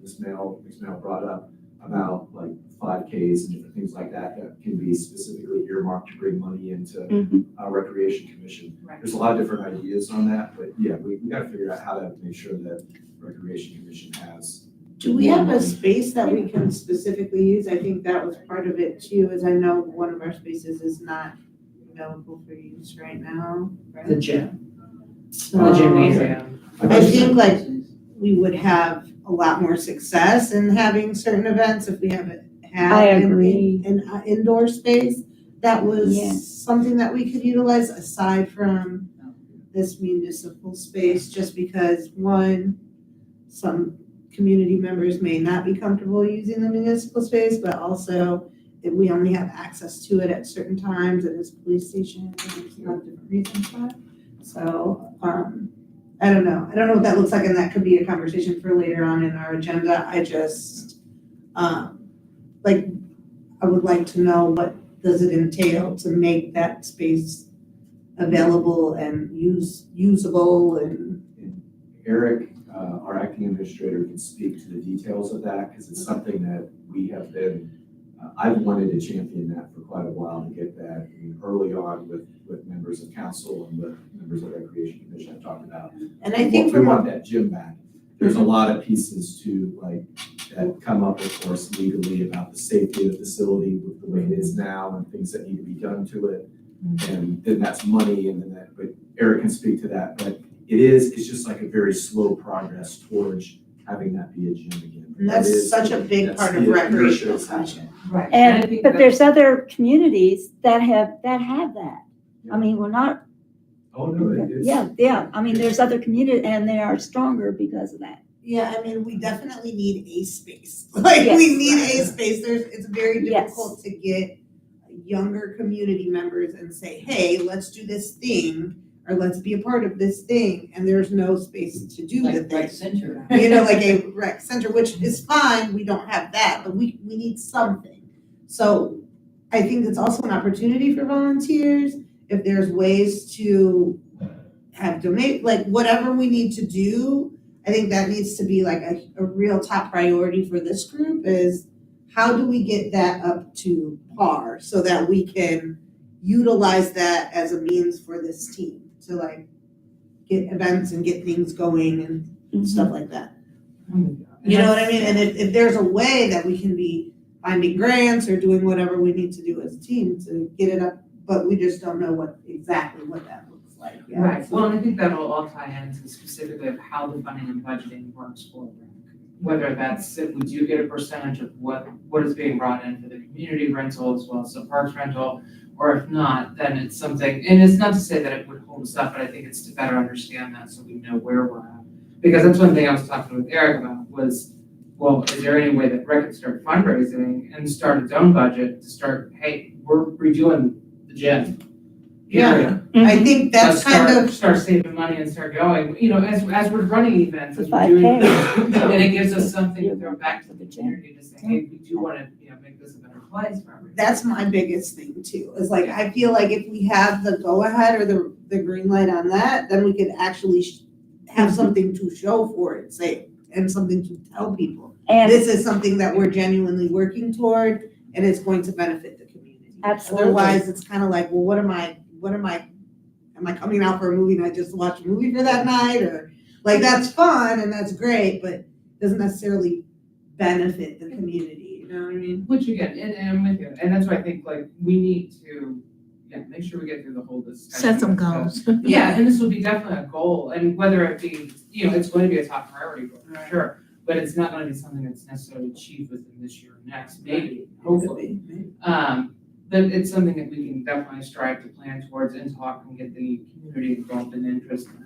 Ms. Mail brought up about like 5Ks and different things like that that can be specifically earmarked to bring money into Recreation Commission. Right. There's a lot of different ideas on that, but yeah, we gotta figure out how to make sure that Recreation Commission has Do we have a space that we can specifically use? I think that was part of it too, as I know one of our spaces is not available for use right now. The gym, So the gymnasium. I think like we would have a lot more success in having certain events if we have it. I agree. An indoor space that Yeah. was something that we could utilize aside from this municipal space, just because one, some community members may not be comfortable using the municipal space, but also if we only have access to it at certain times and it's a police station, and there's a lot of different reasons for it. So, I don't know. I don't know what that looks like, and that could be a conversation for later on in our agenda. I just, like, I would like to know what does it entail to make that space available and usable and. Eric, our acting administrator, can speak to the details of that, because it's something that we have been, I've wanted to champion that for quite a while, to get that, I mean, early on with members of council and with members of Recreation Commission I've talked about. And I think We from want that gym back. There's a lot of pieces to, like, that come up, of course, legally about the safety of the facility with the way it is now and things that need to be done to it. And then that's money, and then that, but Eric can speak to that, but it's just like a very slow progress towards having that be a gym again. And that's That is- such a big that's part of the recreational inertia. passion. Right. And, but there's other communities that have that. I mean, we're not, Oh, no, it is. yeah, I mean, there's other communities and they are stronger because of that. Yeah, I mean, we definitely need a space. Like, we Yes. need a space. It's very Yes. difficult to get younger community members and say, hey, let's do this thing, or let's be a part of this thing, and there's no space to do the Like thing. rec center. You know, like a rec center, which is fine, we don't have that, but we need something. So I think it's also an opportunity for volunteers, if there's ways to have donate, like whatever we need to do, I think that needs to be like a real top priority for this group is how do we get that up to par so that we can utilize that as a means for this team to like get events and get things going and stuff like that. You know what I mean? And if there's a way that we can be finding grants or doing whatever we need to do as a team to get it up, but we just don't know exactly what that looks like yet. Right, well, and I think that'll all tie into specifically of how the funding and budgeting works for rec. Whether that's, if we do get a percentage of what is being brought in for the community rental as well as the parks rental, or if not, then it's something, and it's not to say that it would hold us up, but I think it's to better understand that so we know where we're at. Because that's one thing I was talking with Eric about was, well, is there any way that rec could start fundraising and start its own budget to start, hey, we're redoing the gym. Yeah. Period. I think that's Let's kind of, start saving money and start going, you know, as we're running events, as The we're doing, 5K. and it gives us something to throw back to the community to say, hey, we do wanna, you know, make this a better place for everyone. that's my biggest thing too, is like, I feel like if we have the go-ahead or the green light on that, then we could actually have something to show for it, say, and something to tell people. And This is something that we're genuinely working toward, and it's going to benefit the community. Absolutely. Otherwise, it's kind of like, well, am I coming out for a movie and I just watch a movie for that night? Or, like, that's fun and that's great, but doesn't necessarily benefit the community, you know what I mean? Which again, and I'm with you, and that's why I think like we need to, yeah, make sure we get through the whole discussion. Set some goals. Yeah, and this will be definitely a goal, and whether it be, you know, it's going to be a top priority goal, for Right. sure. But it's not gonna be something that's necessarily achieved within this year or next, maybe, hopefully. But it's something that we can definitely strive to plan towards and talk and get the community involved and interested in.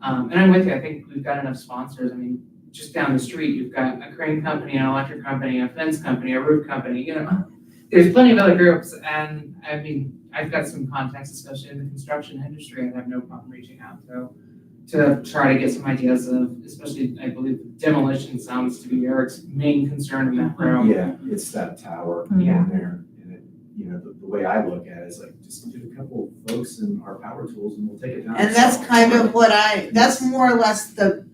And I'm with you, I think we've got enough sponsors, I mean, just down the street, you've got a crane company, an electric company, a fence company, a roof company, you know. There's plenty of other groups, and I mean, I've got some contacts, especially in the construction industry, I have no problem reaching out to try to get some ideas of, especially, I believe demolition sounds to be Eric's main concern in that room. Yeah, it's that tower Yeah. in there, and it, you know, the way I look at it is like, just get a couple of folks in our power tools and we'll take it down. And that's kind of that's more or less the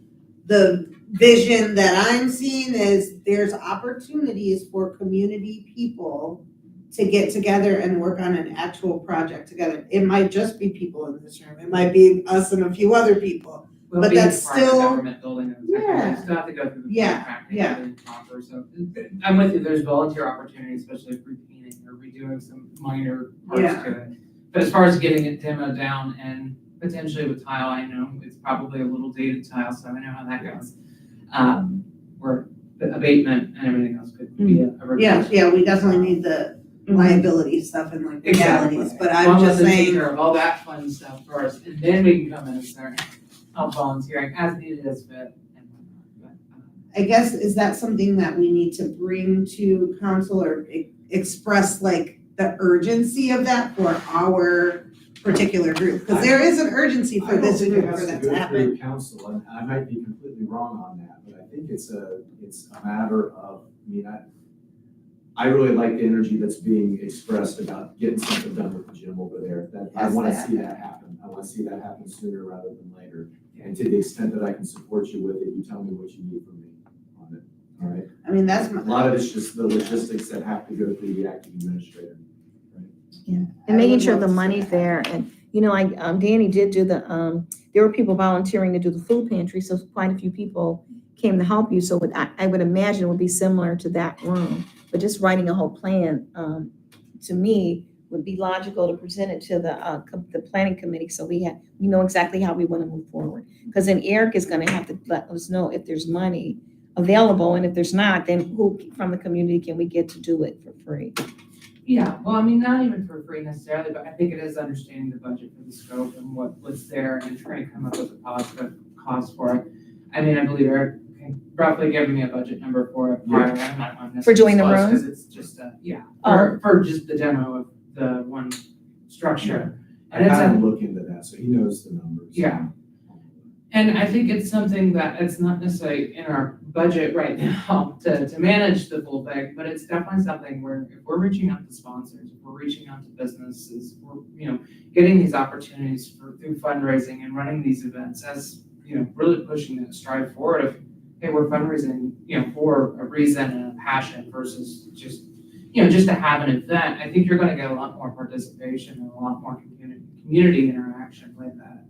vision that I'm seeing is there's opportunities for community people to get together and work on an actual project together. It might just be people in this room. It might be us and a few other people. Well, But being that's a private still- government building, and Yeah. you still have to go through the Yeah, contracting yeah. and proper, so I'm with you, there's volunteer opportunities, especially if repainting or redoing some minor parts Yeah. to it. But as far as getting it demoed down and potentially with tile, I know it's probably a little dated tile, so I know how that goes. Where the abatement and everything else could be a Yeah, request. yeah, we definitely need the liability stuff and like Exactly. legalities, but Well, I'm let just them take saying, care of all that fun stuff first, and then we can come in and start volunteering as needed as fit and whatnot. But, I guess, is that something that we need to bring to council or express like the urgency of that for our particular group? Because there is an urgency for this group for that to I don't think it has to happen. go through council, and I might be completely wrong on that, but I think it's a matter of, I really like the energy that's being expressed about getting something done with the gym over there. That I Yes, wanna that. see that happen. I wanna see that happen sooner rather than later. And to the extent that I can support you with it, you tell me what you need from me on it, all right? I mean, that's A my. lot of it's just the logistics that have to go through the acting administrator. And making sure the money's there, and, like, Danny did do there were people volunteering to do the food pantry, so quite a few people came to help you, so I would imagine it would be similar to that room, but just writing a whole plan, to me, would be logical to present it to the planning committee, so we know exactly how we want to move forward. Because then Eric is gonna have to let us know if there's money available, and if there's not, then who from the community can we get to do it for free? Yeah, well, I mean, not even for free necessarily, but I think it is understanding the budget for the scope and what's there and trying to come up with a positive cost for it. I mean, I believe Eric roughly giving me a budget number for it prior. I'm not on For doing the room? Because it's just for just the demo of the one structure. I And it's had a, him look into that, so he knows the numbers. Yeah. and I think it's something that it's not necessarily in our budget right now to manage the full thing, but it's definitely something where if we're reaching out to sponsors, if we're reaching out to businesses, we're, getting these opportunities through fundraising and running these events as, really pushing that stride forward of, hey, we're fundraising, for a reason and a passion versus just, just to have an event. I think you're gonna get a lot more participation and a lot more community interaction with that.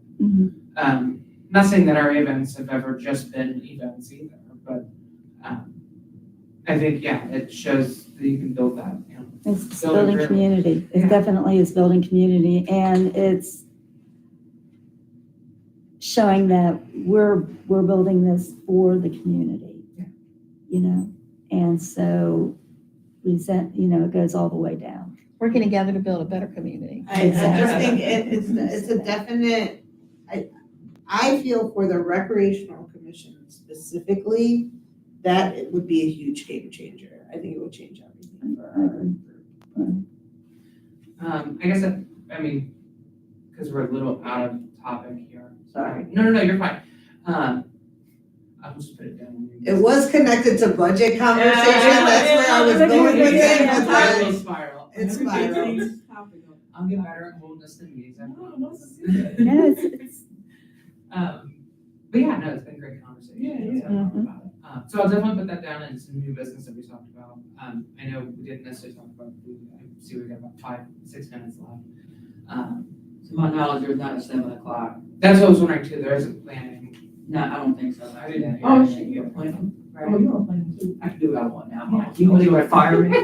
Not saying that our events have ever just been events either, but I think, it shows that you can build that, It's Building building driven. community. It Yeah. definitely is building community, and it's showing that we're building this for the community. Yeah. And so it goes all the way down. Working together to build a better community. I just think it's a definite, I feel for the recreational commission specifically, that it would be a huge game changer. I think it would change everything for our group. I guess because we're a little out of topic here. Sorry. No, you're fine. I'll just put it down. It was connected to budget conversation, that's where I was going with it, It's but a then spiral. it spiraled. I'll get better at holding us to meetings. I promise. Yeah, it's But no, it's been a great conversation. Yeah, Let's talk about it. So I'll definitely put that down in some new business that we talked about. I know we didn't necessarily talk about food. I see we got about 5-6 minutes left. To my knowledge, there's not a 7:00. That's what I was wondering too. There isn't planning. No, I don't think so. I didn't hear Oh, anything. shit, you're planning? Right? Oh, you're planning too. I can do what I want now. You want to fire me? No.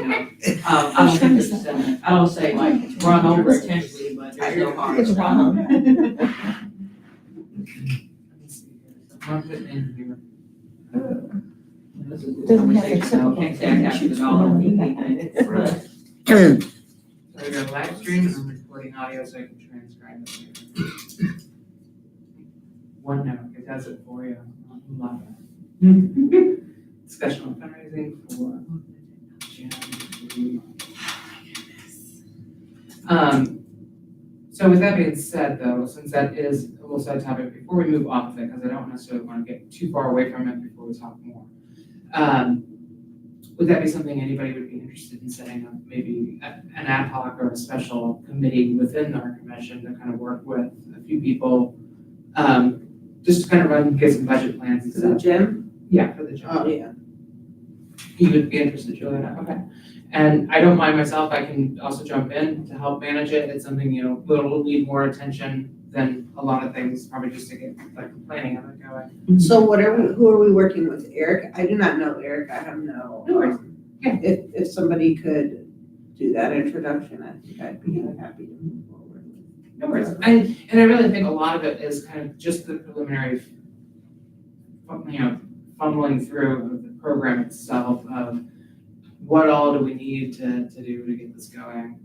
I don't think there's a 7. I don't say like run over intentionally, but there's no harm. It's wrong. Let me see here. So I'm putting in here. This is a Doesn't have a conversation, I can't say I captured it all on anything. Right. So I got a live stream and I'm recording audio so I can transcribe it later. OneNote, it does it for you. I love it. Discussion on fundraising for so with that being said though, since that is a little side topic, before we move off of it, because I don't necessarily want to get too far away from it before we talk more. Would that be something anybody would be interested in setting up, maybe an ad hoc or a special committee within our commission to kind of work with a few people, just to kind of get some budget plans and To the stuff? gym? Yeah, for the gym. Oh, yeah. You would be interested, Juliana? Okay. And I don't mind myself, I can also jump in to help manage it. It's something, that'll need more attention than a lot of things, probably just to get like the planning of it going. So who are we working with? Eric? I do not know Eric. I have no. No worries. Yeah. If somebody could do that introduction, I think I'd be happy to move forward. No worries. And I really think a lot of it is kind of just the preliminary, fumbling through of the program itself of what all do we need to do to get this going?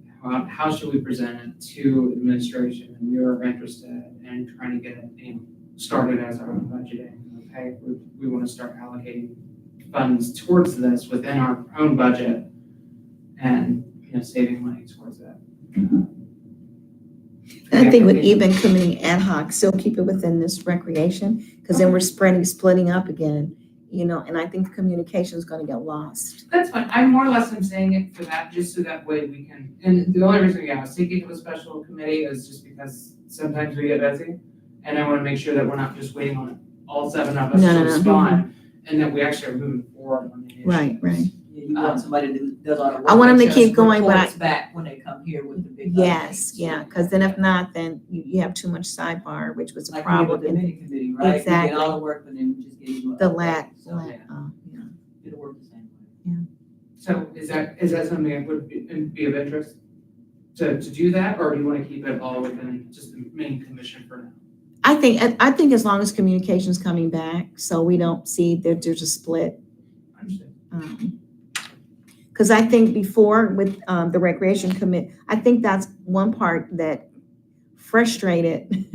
How should we present it to administration? And we are interested in trying to get it started as our own budgeting. Okay, we want to start allocating funds towards this within our own budget and saving money towards it. And I think with even committee ad hoc, still keep it within this recreation, because then we're splitting up again, and I think the communication is gonna get lost. That's fine. I more or less am saying it for that, just so that way we can, and the only reason, I was thinking of a special committee is just because sometimes we get busy. And I want to make sure that we're not just waiting on all 7 of us No, to no, no. respond, and that we actually are moving forward on the issue. Right. Yeah, you want somebody who does all the work. I want 'em to that keep just going, but reports back when they come here with the big. Yes, updates. yeah, because then if not, then you have too much sidebar, which was a Like we did with problem. the mini committee, right? We Exactly. did all the work, but then we just gave you. The lat, So, yeah, yeah. it'll work the same way. So is that something that would be of interest to do that, or do you want to keep it all within just the main commission for now? I think as long as communication's coming back, so we don't see that there's a split. Understood. Because I think before with the recreation commit, I think that's one part that frustrated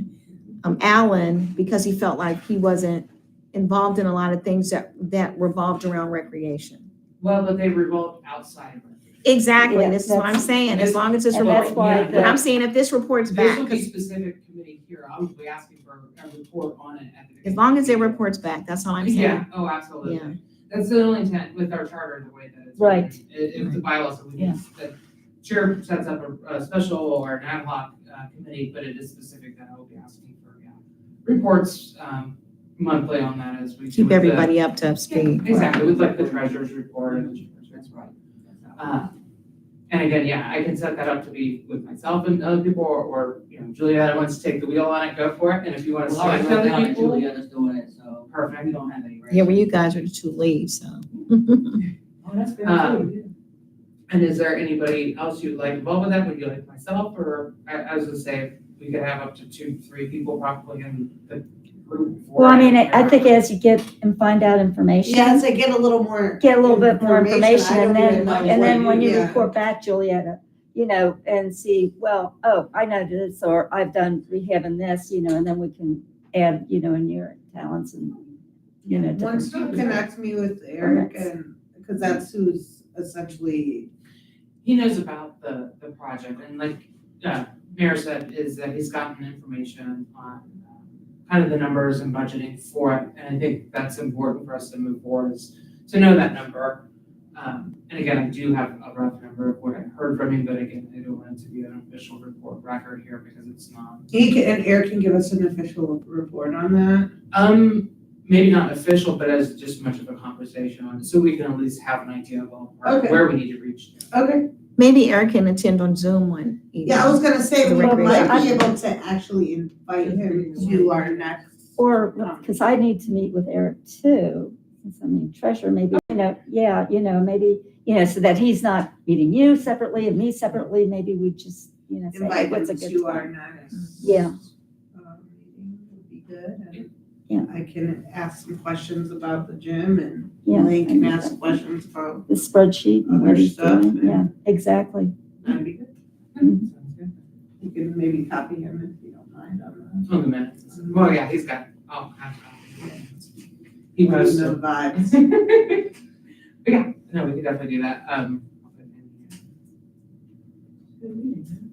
Alan, because he felt like he wasn't involved in a lot of things that revolved around recreation. Well, but they revolve outside of it. Exactly, Yeah, this is what I'm that's- saying, as long as this And report, that's why Yeah, but I'm saying if this report's This back, will be 'cause specific committee here. I will be asking for a report on it at the beginning. as long as it reports back, that's all I'm saying. Yeah, oh, absolutely. Yeah. That's the only intent with our charter, the way that it's. Right. written. If the bylaws, that we Yeah. need, the chair sets up a special or an ad hoc committee, but it is specific that I will be asking for, reports monthly on that as we. do Keep with the- everybody up to Yeah, speed. exactly, with like the treasurer's report and the chair's That's report. right. And again, I can set that up to be with myself and other people, or Julietta wants to take the wheel on it, go for it, and if you want to Well, I already select wrote other down that people. Julieta's doing it, so we Perfect. don't have any. Yeah, well, you guys are the two leads, so. Oh, that's good Um, too. And is there anybody else you'd like involved with that? Would you like myself, or I was gonna say, we could have up to 2-3 people probably in the group. for Well, I mean, it. I think as you get and find out information. Yeah, as I get a little more. Get a little bit more information, I and don't even then, know and what then when you yeah. report back, Julietta, and see, well, oh, I know this, or I've done rehab in this, and then we can add, in your talents and, Once you different. connect me with Eric, and, because that's who's essentially, He knows about the project, and like Mayor said, is that he's gotten information on kind of the numbers and budgeting for it, and I think that's important for us to move forward, is to know that number. And again, I do have a rough number of what I heard from him, but again, I don't want it to be an official report record here because it's not. and Eric can give us an official report on that. Maybe not official, but as just much of a conversation on it, so we can at least have an idea of Okay. where we need to reach to. Okay, Maybe Eric can attend on Zoom one evening. yeah, I was gonna say, The we might recreation. be able to actually invite him to our next. Or, because I need to meet with Eric too, since treasurer, maybe, maybe, so that he's not meeting you separately and me separately, maybe we just, say, hey, Invite what's a him good to our time? next. Yeah. Meeting would be good, and Yeah. I can ask some questions about the gym, and Yeah, Elaine can I ask think questions about, the spreadsheet and Other what he's stuff, doing, and- yeah, exactly. that'd be good. Sounds good. You can maybe copy him if you don't mind on On the minutes. Well, yeah, he's got all kinds of copies. He the, posts the them. vibes. But yeah, no, we could definitely do that. I'll put it in here. Good meeting, man.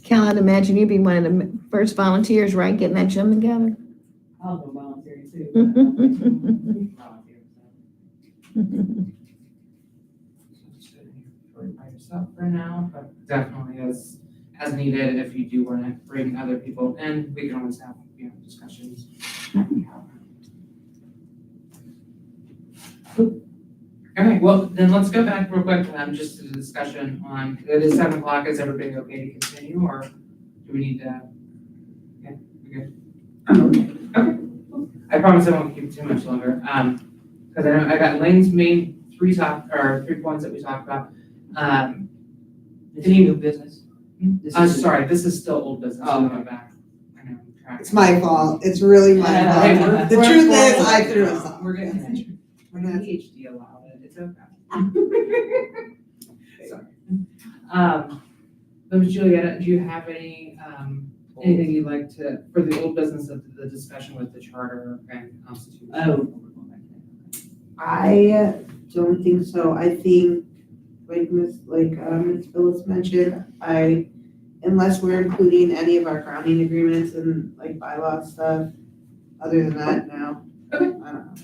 Cal, I'd imagine you'd be one of the first volunteers, right, getting that gym together? I'll go volunteer too. Volunteer, so. Just sit here by yourself for now, but definitely as needed, if you do want to bring other people in, we can always have, discussions. Okay, well, then let's go back real quick, just to the discussion on, it is 7 o'clock, is everybody okay to continue, or do we need to? Yeah, we good? Okay, cool. I promise I won't keep too much longer, because I know I got Lane's main 3 points that we talked about. Is any new business? This is- Sorry, this is still old business, Oh, I'm okay. going back. I know, I'm tracking. It's my fault. It's really my Yeah, fault. hey, we're- The we're- truth we're- is, I threw us off. We're getting there. When That's- ADHD allowed it, it's okay. Sorry. So Julietta, do you have anything you'd like to, for the old business of the discussion with the charter and constitution? Oh. I don't think so. I think, Ms. Phyllis mentioned, unless we're including any of our grounding agreements and like bylaw stuff, other than that, no. Okay. I don't know.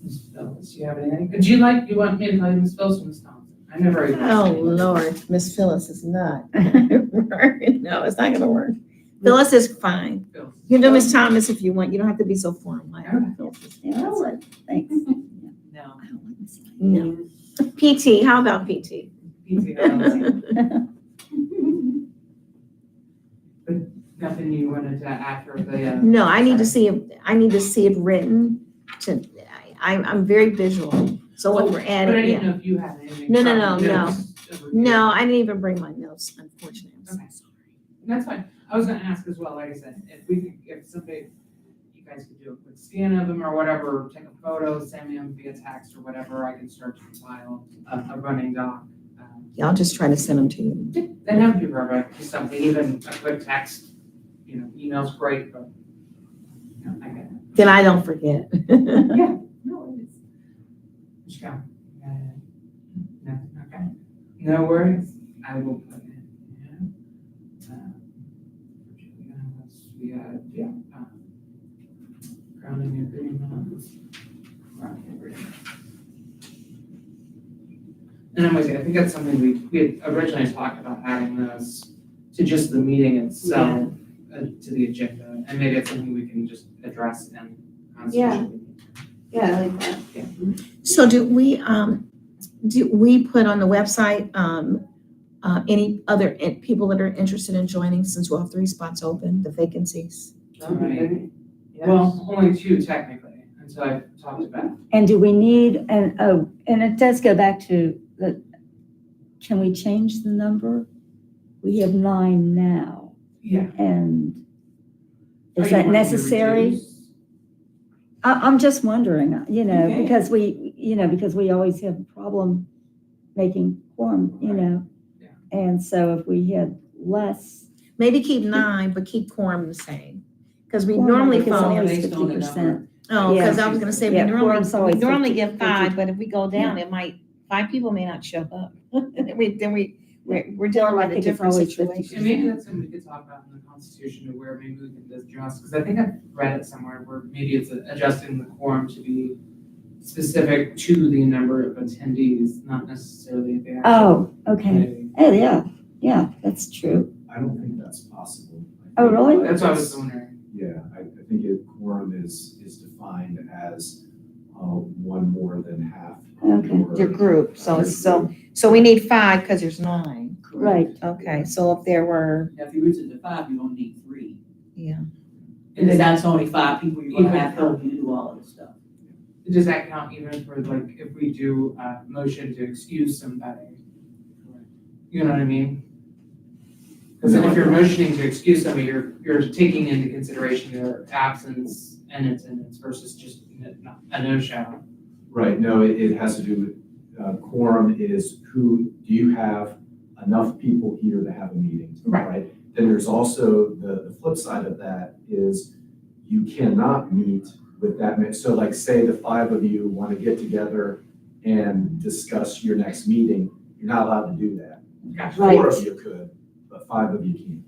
Ms. Phyllis, do you have anything? You want me to call you Ms. Phyllis or Ms. Thompson? I never even. Oh, Lord, Miss Phyllis is not. No, it's not gonna work. Phyllis is fine. Phyllis. You can do Miss Thomas if you want. You don't have to be so formal. Like Phyllis. Yeah, that's it. Thanks. No. No. PT, how about PT? Nothing you wanted to add for the, No, I need to see it written I'm very visual. So what we're But I adding, didn't yeah. know if you had anything. No, from notes of review. No, I didn't even bring my notes, unfortunately. I'm so Okay. sorry. That's fine. I was gonna ask as well, like I said, if somebody, you guys could do a quick scan of them or whatever, take a photo, send me them via text or whatever, I can start to compile a running doc. Yeah, I'll just try to send them to you. Then that would be perfect, just something, even a quick text, email's great, but, I get it. Then I don't forget. Yeah, no worries. Just go. No, okay. No worries. I will put it in. We had, grounding agreement. Grounding agreement. And I'm with you, I think that's something we had originally talked about adding those to just the meeting itself, to the agenda, and maybe it's something we can just address in constitution. Yeah, I like that. So do we put on the website, any other people that are interested in joining, since we'll have 3 spots open, the vacancies? Right. Well, only 2 technically, until I talked to Beth. And do we need, and it does go back to can we change the number? We have 9 now, Yeah. and Are is you that wanting to necessary? reduce? I'm just wondering, Okay. because we always have a problem making quorum, Yeah. And so if we had less, Maybe keep 9, but keep quorum the same. Because we quorum, normally I think it's follow, always based on the 50%. oh, because Yeah. I was gonna say, Yeah, we quorum's always normally 50, give 5, 50. but if we go down, it might, 5 people may not show up. We're dealing I with a think it's different always situation. And maybe that's something we could talk about in the Constitution, to where maybe we can adjust, because I think I've read it somewhere where maybe it's adjusting the quorum to be specific to the number of attendees, not necessarily the actual Oh, okay. committee. Oh, yeah, that's true. I don't think that's possible. Oh, really? That's what I was wondering. Yeah, I think quorum is defined as 1 more than half. of Okay. Your group, so your it's so, group. so we need 5 because there's 9. Right. Okay, so if there were, Now, if you reduce it to 5, you don't need 3. yeah, And then that's only 5 people you're gonna Even have help you do all of this stuff. Does that count even for, like, if we do a motion to excuse somebody? You know what I mean? Because if you're motioning to excuse somebody, you're taking into consideration their absence and attendance versus just a no-show. Right, no, it has to do with, quorum is do you have enough people here to have a meeting? Right. Then there's also the flip side of that is you cannot meet with that many. So like say the 5 of you want to get together and discuss your next meeting, you're not allowed to do that. Gotcha. 4 of you could, but 5 of you can't.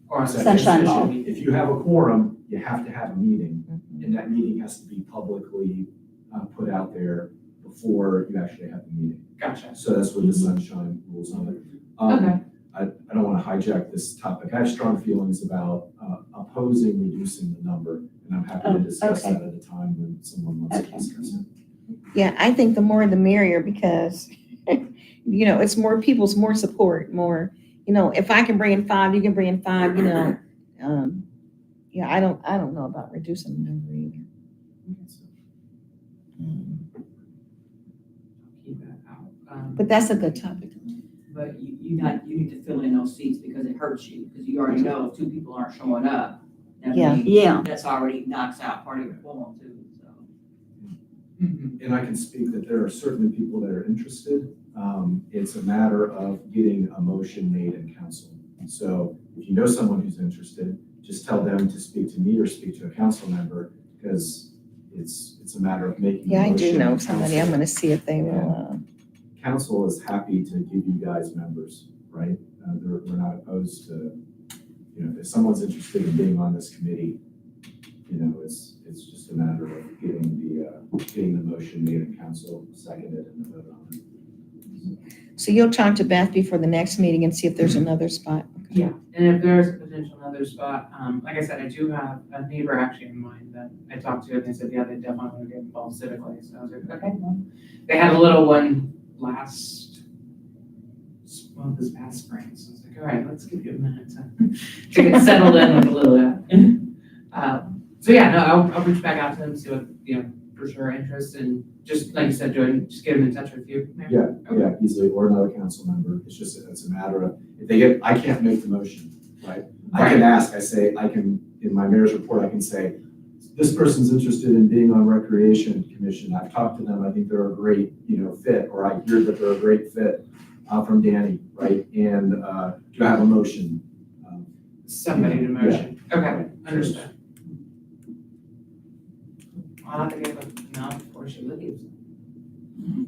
Or a Sunshine special law. meeting. If you have a quorum, you have to have a meeting, and that meeting has to be publicly put out there before you actually have the meeting. Gotcha. So that's what the sunshine rules on it. Okay. I don't want to hijack this topic. I have strong feelings about opposing reducing the number, and I'm happy to discuss okay. that at a time when someone wants to Okay. discuss it. Yeah, I think the more the merrier because, it's more people's more support, more, if I can bring in 5, you can bring in 5, Yeah, I don't know about reducing the number either. Keep that out. But that's a good topic. But you need to fill in those seats because it hurts you, because you already know if 2 people aren't showing up, that Yeah. means Yeah. that's already knocks out part of your quorum too, so. Mhm. And I can speak that there are certainly people that are interested. It's a matter of getting a motion made in council. So if you know someone who's interested, just tell them to speak to me or speak to a council member, because it's a matter of making a Yeah, I motion do know in somebody. council. I'm gonna see if they will, Council is happy to give you guys members, right? We're not opposed to, if someone's interested in being on this committee, it's just a matter of getting the motion made in council, seconded, and vote on it. so you'll talk to Beth before the next meeting and see if there's another spot. Yeah, and if there's a potential another spot, like I said, I do have a neighbor actually in mind that I talked to, and they said, yeah, they definitely want to get involved civically, so I was like, okay, well. They had a little one this past spring, so I was like, all right, let's give you a minute to get settled in with a little bit. So yeah, no, I'll reach back out to them, see what, for sure interest, and just like you said, Jordan, just get them in touch with you. maybe? Yeah, easily, or another council member. It's a matter of, I can't make the motion, right? I can ask, in my mayor's report, I can say, this person's interested in being on Recreation Commission. I've talked to them, I think they're a great, fit, or I hear that they're a great fit from Danny, right? And do I have a motion? Somebody to motion. Okay, understood. I'll have to give a nod before she leaves. You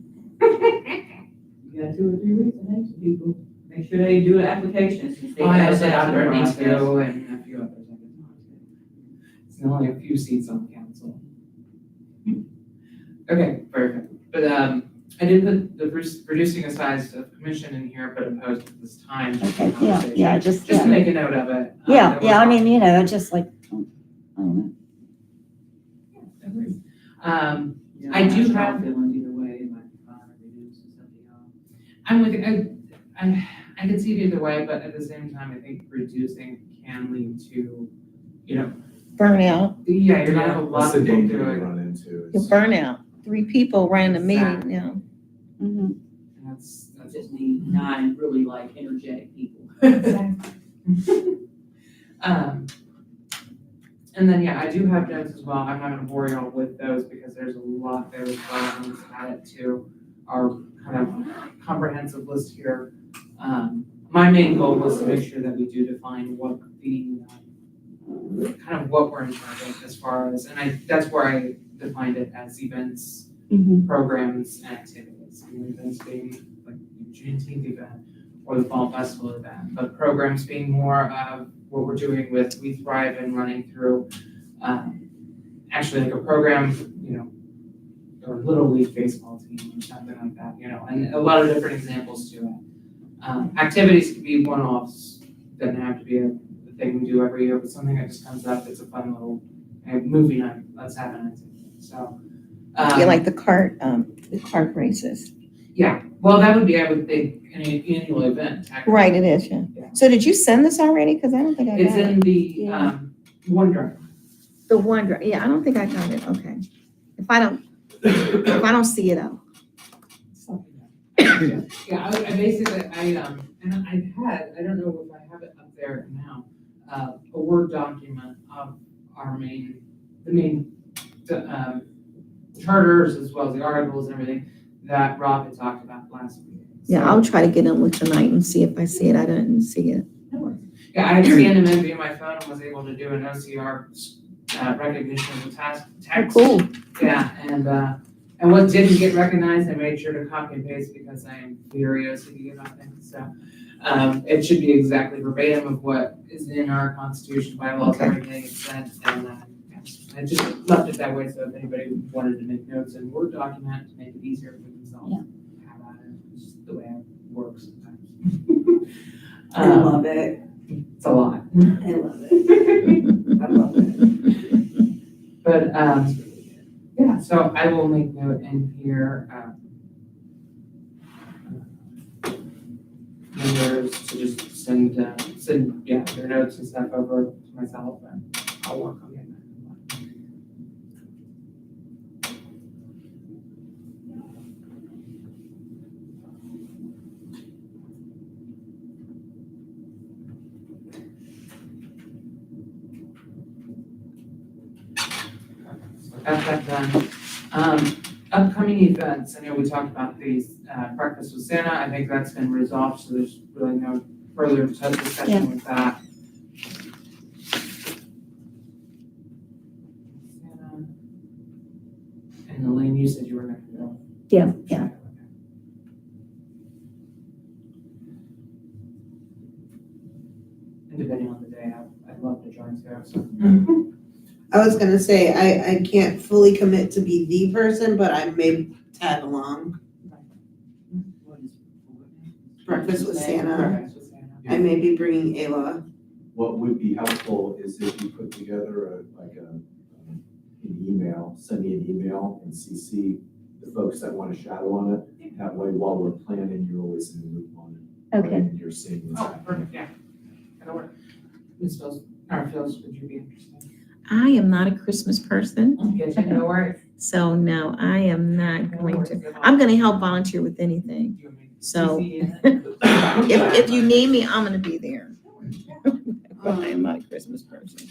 got 2 or 3 weeks to make some people, make sure they do the application since they Oh, I have know that that in the needs process. to go and a few others I can talk to. It's only a few seats on the council. Okay, perfect. But I did put the reducing the size of commission in here, but opposed at this time. Okay, yeah, Just to make a note of it. Yeah, that yeah, I we're mean, just like, I don't know. talking. Yeah, I do strong have- feelings either way, it might be fine or reduce or something else. I'm with you. I can see it either way, but at the same time, I think reducing can lead to, Burnout, yeah, you're gonna have a That's lot the of people danger you doing. run into. your is- burnout. 3 people ran the meeting, Exactly. Mhm. And that's I just need 9 really energetic people. And then, yeah, I do have notes as well. I'm not gonna bore y'all with those because there's a lot there as well. I'm just add it to our kind of comprehensive list here. My main goal was to make sure that we do define what the, kind of what we're in charge of as far as, and that's where I defined it as events, Mhm. programs, and activities. And events being like the Juneteenth event or the Fall Festival event, but programs being more of what we're doing with We Thrive and running through, actually like a program, or Little League baseball team or something like that, and a lot of different examples to it. Activities could be one-offs, doesn't have to be a thing we do every year, but something that just comes up, it's a fun little movie night, let's have an activity, so. Yeah, like the cart races. Yeah, well, that would be, I would think, an annual event. technically. Right, it is, yeah. Yeah. So did you send this already? Because I don't think I It's got it. in the, Yeah. OneDrive. The OneDrive, yeah, I don't think I got it, okay. If I don't see it, I'll. Yeah, I basically, and I don't know if I have it up there now, a Word document of the main charters as well as the articles and everything that Rob had talked about last week. Yeah, I'll try to get in with tonight and see if I see it. I didn't see it. Yeah, I had scanned them in via my phone and was able to do an OCR recognition of the text. Cool. Yeah, and what didn't get recognized, I made sure to copy and paste because I am furious about things. So it should be exactly verbatim of what is in our constitution, bylaws, Okay. everything it said. And I just left it that way so if anybody wanted to make notes in Word document to make it easier for themselves. Yeah. Have at it. It's just the way I work sometimes. I love it. It's a lot. I love it. I love it. But, yeah, So I will make note in here, members to just send, their notes and stuff over to myself, and I'll work on getting that. So got that done. Upcoming events, I know we talked about these, Breakfast with Santa, I think that's been resolved, so there's really no further discussion with that. Santa. And Elaine, you said you were gonna go. Yeah. And depending on the day, I'd love to join too, so. I was gonna say, I can't fully commit to be the person, but I may tag along. Breakfast with Santa. Breakfast with Santa. I may be bringing Ayla. What would be helpful is if you put together an email, send me an email and CC the folks that want to shadow on it. That way, while we're planning, you're always in the loop on it. right? Okay. And you're seeing what's Oh, happening. perfect, yeah. That'll work. Ms. Phils, would you be interested? I am not a Christmas person, Get you, no worries. so no, I am not No going to. worries at all. I'm gonna help volunteer with anything. You and me. So CC if you need me, I'm gonna be there. But I am not a Christmas person.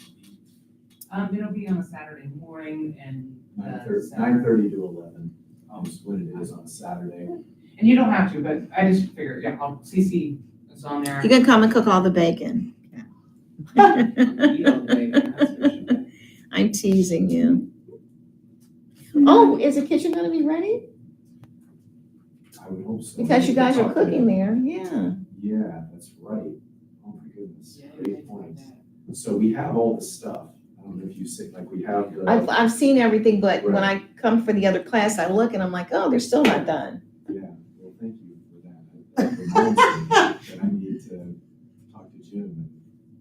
It'll be on a Saturday morning and. 9:30 to 11, when it is on a Saturday. And you don't have to, but I just figured, yeah, I'll CC is on there. You can come and cook all the bacon. Eat all the bacon, that's for sure. I'm teasing you. Oh, is the kitchen gonna be ready? I would hope so. Because you guys are Talk cooking to- there, yeah. Yeah, that's right. Oh my goodness, Yeah, great point. So we have all the stuff. I don't know if you see, like, we have the. I've seen everything, but when Right. I come for the other class, I look and I'm like, oh, they're still not done. Yeah, well, thank you for that. That reminds me that I need to talk to Jim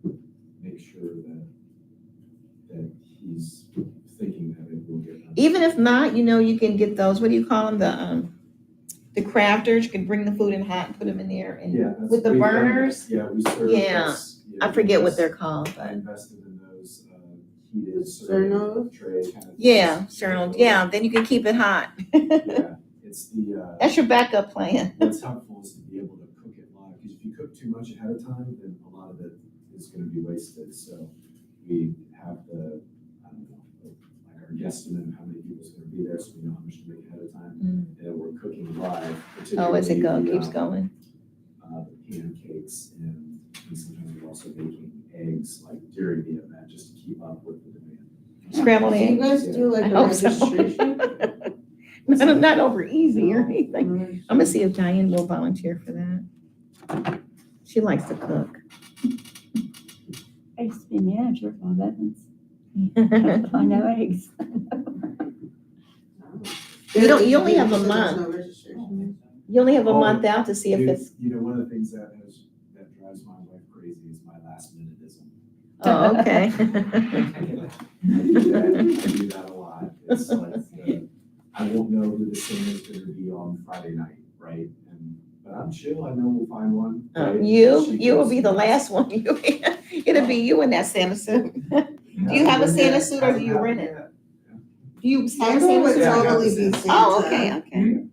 and make sure that he's thinking that it will get done. Even if not, you can get those, what do you call them, the crafters, you can bring the food in hot and put them in there and, Yeah, that's. with the we've done that. burners? Yeah, we serve. Yeah, that's- I forget what that's- they're called, I but, invested in those heated Sterno? tray kind of. yeah, things. sure, yeah, then you can keep it hot. Yeah, it's the, That's your backup plan. what's helpful is to be able to cook it live, because if you cook too much ahead of time, then a lot of it is gonna be wasted, so we have the, I don't know, like our guesstimate of how many people's gonna be there, so we know how much to make ahead of time, and we're cooking live, Oh, as it particularly keeps the, going. the pancakes, and sometimes we're also baking eggs, like during the event, just to keep up with the demand. Scrambled Do you eggs. guys do like I a hope so. registration? Not over easy or anything. I'm gonna see if Diane will volunteer for that. She likes to cook. I used to be manager of Bob Evans. I know eggs. You only have a So there's month. no registration. You only have a Oh, month out to see if it's, One of the things that drives my wife crazy is my last minuteism. oh, okay. I do that a lot. It's like, I won't know who the singer's gonna be on Friday night, right? But I'm chill, I know we'll find one. right? You will be the last one. It'll be you in that Santa suit. Do you have a Santa suit or do you rent it? Do you have a Sandor Santa would suit? Yeah, I got totally the be Santa. Santa. Oh, okay, okay.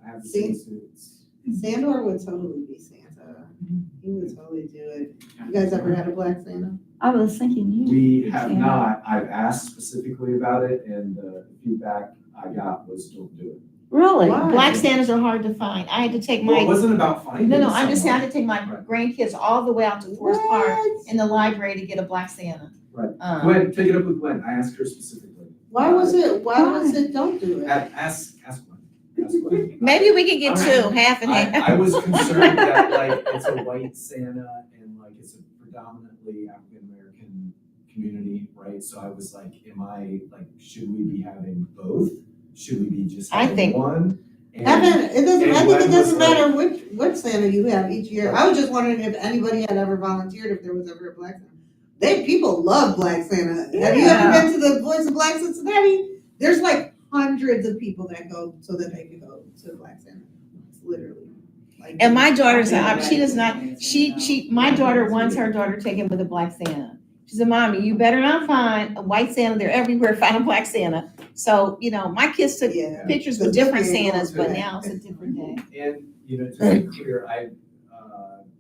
I have the See? same suits. Sandor would totally be Santa. He would totally do it. You guys ever had a black Santa? I was thinking you. We have Yeah. not, I've asked specifically about it, and the feedback I got was don't do it. Really? Why? Black Santas are hard to find. I had to take Well, it my, wasn't about finding no, I'm just saying, I someone. had to take my Right. grandkids all the way out to Forest Park What? in the library to get a Black Santa. Right. Um, Gwen, take it up with Gwen, I asked her specifically. Why was it don't do it? Ask Gwen, ask Gwen. Maybe we could get two, half and half. I was concerned that like it's a white Santa and like it's a predominantly African American community, right? So I was like, should we be having both? Should we be just I having think- one? And- Evan, I think it Gwen was doesn't like- matter which Santa you have each year. I was just wondering if anybody had ever volunteered, if there was ever a black Santa. People love Black Santa. Have you ever Yeah. been to the Voice of Black Cincinnati? There's like hundreds of people that go so that they can go to the Black Santa. It's literally like. And my daughter's, Yeah, she does not, yeah. my daughter wants her daughter taken with a black Santa. She said, Mommy, you better not find a white Santa. They're everywhere. Find a black Santa. So, my kids took Yeah. pictures So with different we ain't going Santas, for but that. now it's a different day. And, to be clear,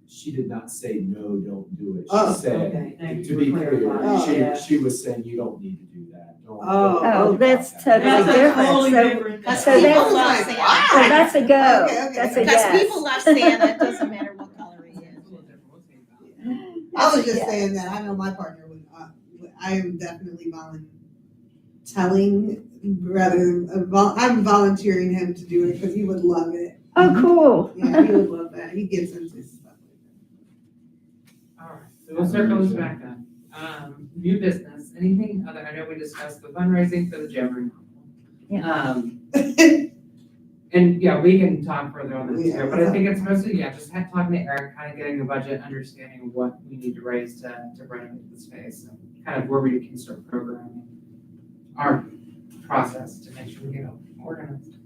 she did not say, no, don't do it. Oh, She said, Okay, thank you to for be clarifying. clear, she was saying, you don't need to do that. Don't Oh. worry Oh, about that's that." totally That's a different. totally So- different That's So thing. that's- people love like, Santa. why? So that's a go. Okay, okay. That's a Because yes. people love Santa. It doesn't matter what color he is. It's a little different. We'll take that. I was just Yeah. saying that I know my partner would, I am definitely telling rather than, I'm volunteering him to do it because he would love it. Oh, cool. Yeah, he would love that. He gets into stuff like All right, so we'll circle this back then. New business, anything other, I know we discussed the fundraising for the gym. that. And yeah, we can talk further on this Yeah. too, but I think it's mostly, just talking to Eric, kind of getting a budget, understanding what we need to raise to renovate the space, and kind of where we can start programming our process to make sure we get organized.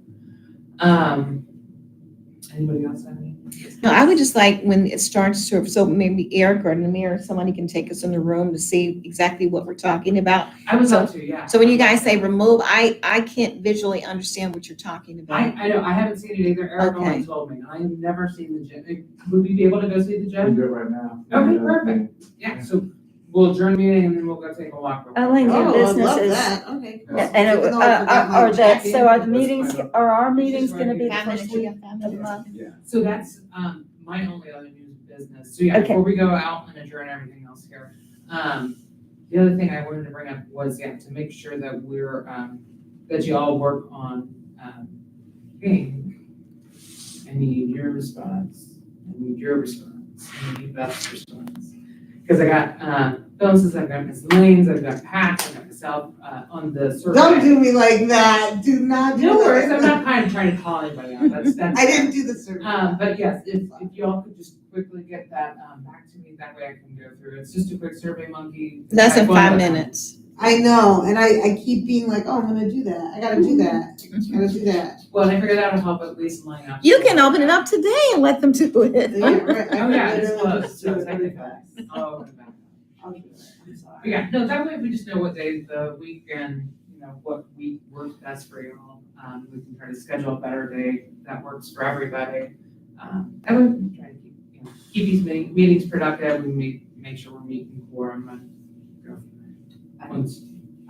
Anybody else have any? No, I would just like when it starts to, so maybe Eric or Namir, somebody can take us in the room to see exactly what we're talking about. I would So- love to, yeah. So when you guys say remove, I can't visually understand what you're talking about. I know, I haven't seen it either, Eric Okay. only told me, I have never seen the gym. Would we be able to go see the We can gym? do it right now. Okay, perfect. Yeah, so we'll adjourn the meeting and then we'll go take a walk. real quick. I like Oh, your I love businesses. that. Okay. cool. Yeah, and Even though I forgot my are the, check-in, so are the that's meetings, fine. are our meetings gonna be the 5 minutes, first you week got 5 of the minutes. month? Yeah. So that's, my only other news business. So yeah, Okay. before we go out and adjourn everything else here, the other thing I wanted to bring up was, to make sure that we're, that you all work on, pink. I need your response. I need your response. I need Beth's response. Because I got, Phyllis's, I've got Ms. Lane's, I've got Pat's, I've got myself, on the survey. Don't do me like that. Do not do that. No worries, I'm not kind of trying to call anybody out, that's. I didn't do the survey. But yes, if you all could just quickly get that, back to me, that way I can go through. It's just a quick Survey Monkey. Less than type 5 1. minutes. I know, and I keep being like, oh, I'm gonna do that. I gotta do that. I gotta do that. Well, and I figured that'll help at least line up. You can open it up today and let them do it. Yeah, right. I Oh, yeah, could it's literally close, just so do it really technically. fast. I'll open it back. I'll do it. I'm sorry. But yeah, no, that way we just know what days of the week and, what week works best for you all. We can try to schedule a better day that works for everybody. That way we can try to keep these meetings productive, we make sure we're meeting quorum and go from there.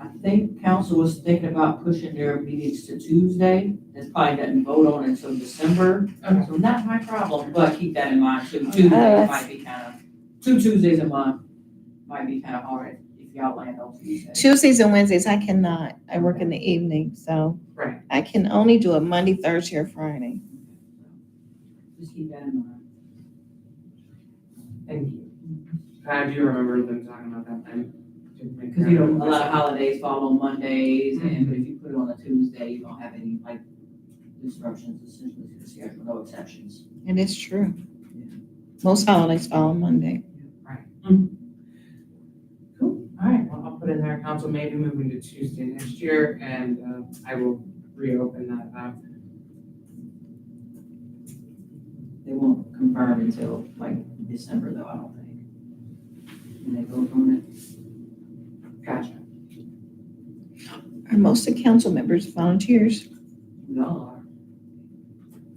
I think council was thinking about pushing their meetings to Tuesday. That's probably doesn't vote on until December. Okay. So not my problem, but keep that in mind too. Tuesdays might be kind of, 2 Tuesdays a month might be kind of hard if y'all land on Tuesday. Tuesdays and Wednesdays, I cannot. I work in the evening, so Right. I can only do it Monday, Thursday, or Friday. Just keep that in mind. Thank you. I do remember them talking about that then. Because a lot of holidays fall on Mondays, and but if you put it on a Tuesday, you don't have any like disruptions essentially to the schedule, no exceptions. It is true. Most holidays fall on Monday. Right. Cool. All right, well, I'll put in there, council may be moving to Tuesday next year, and I will reopen that. They won't confirm until like December though, I don't think. When they vote on it. Gotcha. Are most of council members volunteers? We all are.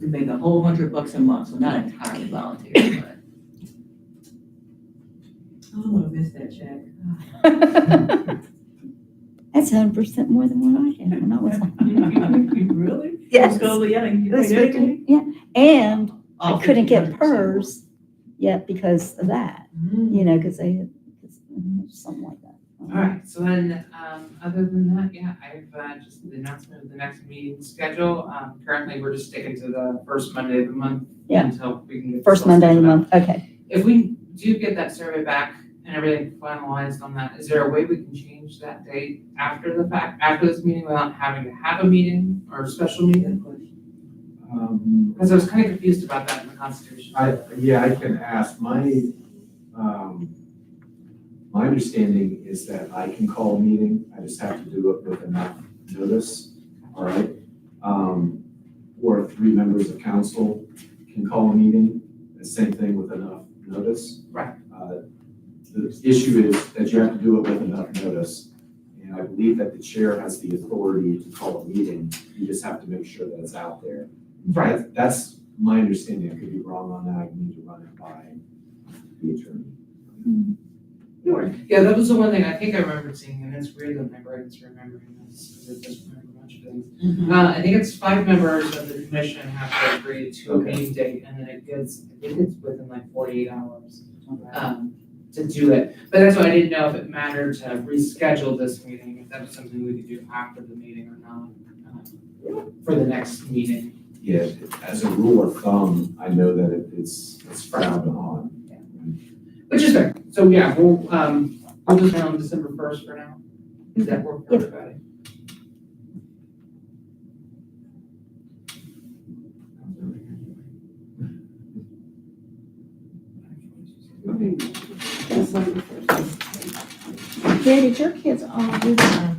We make a whole $100 a month, so not entirely volunteer, but. I don't wanna miss that check. That's 100% more than what I had when I was on. Really? Yes. This Yeah, and I couldn't get PERS yet because of that, because they had, something like that. All right, so then, other than that, I've just the announcement of the next meeting schedule. Currently, we're just sticking to the first Monday of the month Yeah. until we can get. First this all Monday of the scheduled out. month, okay. If we do get that survey back and everything finalized on that, is there a way we can change that date after the fact, after this meeting, without having to have a meeting or a special meeting? Because I was kind of confused about that in the Constitution. I can ask. My understanding is that I can call a meeting, I just have to do it with enough notice. all right? Or 3 members of council can call a meeting, the same thing with enough notice. Right. The issue is that you have to do it with enough notice. And I believe that the chair has the authority to call a meeting. You just have to make sure that it's out there. Right. That's my understanding. I could be wrong on that. I need to run it by the attorney. Yeah, that was the one thing I think I remembered seeing, and it's weird that my brain's remembering this, because it doesn't remember much of things. I think it's 5 members of the commission have to agree to a Okay. meeting date, and then I think it's within like 48 hours, to do it. But that's why I didn't know if it mattered to reschedule this meeting, if that was something we could do after the meeting or not, for the next meeting. Yeah, as a rule of thumb, I know that it's frowned on. Which is fair. So yeah, we'll just plan on December 1st for now. Does that work for Yep. everybody? Jay, did your kids all do the,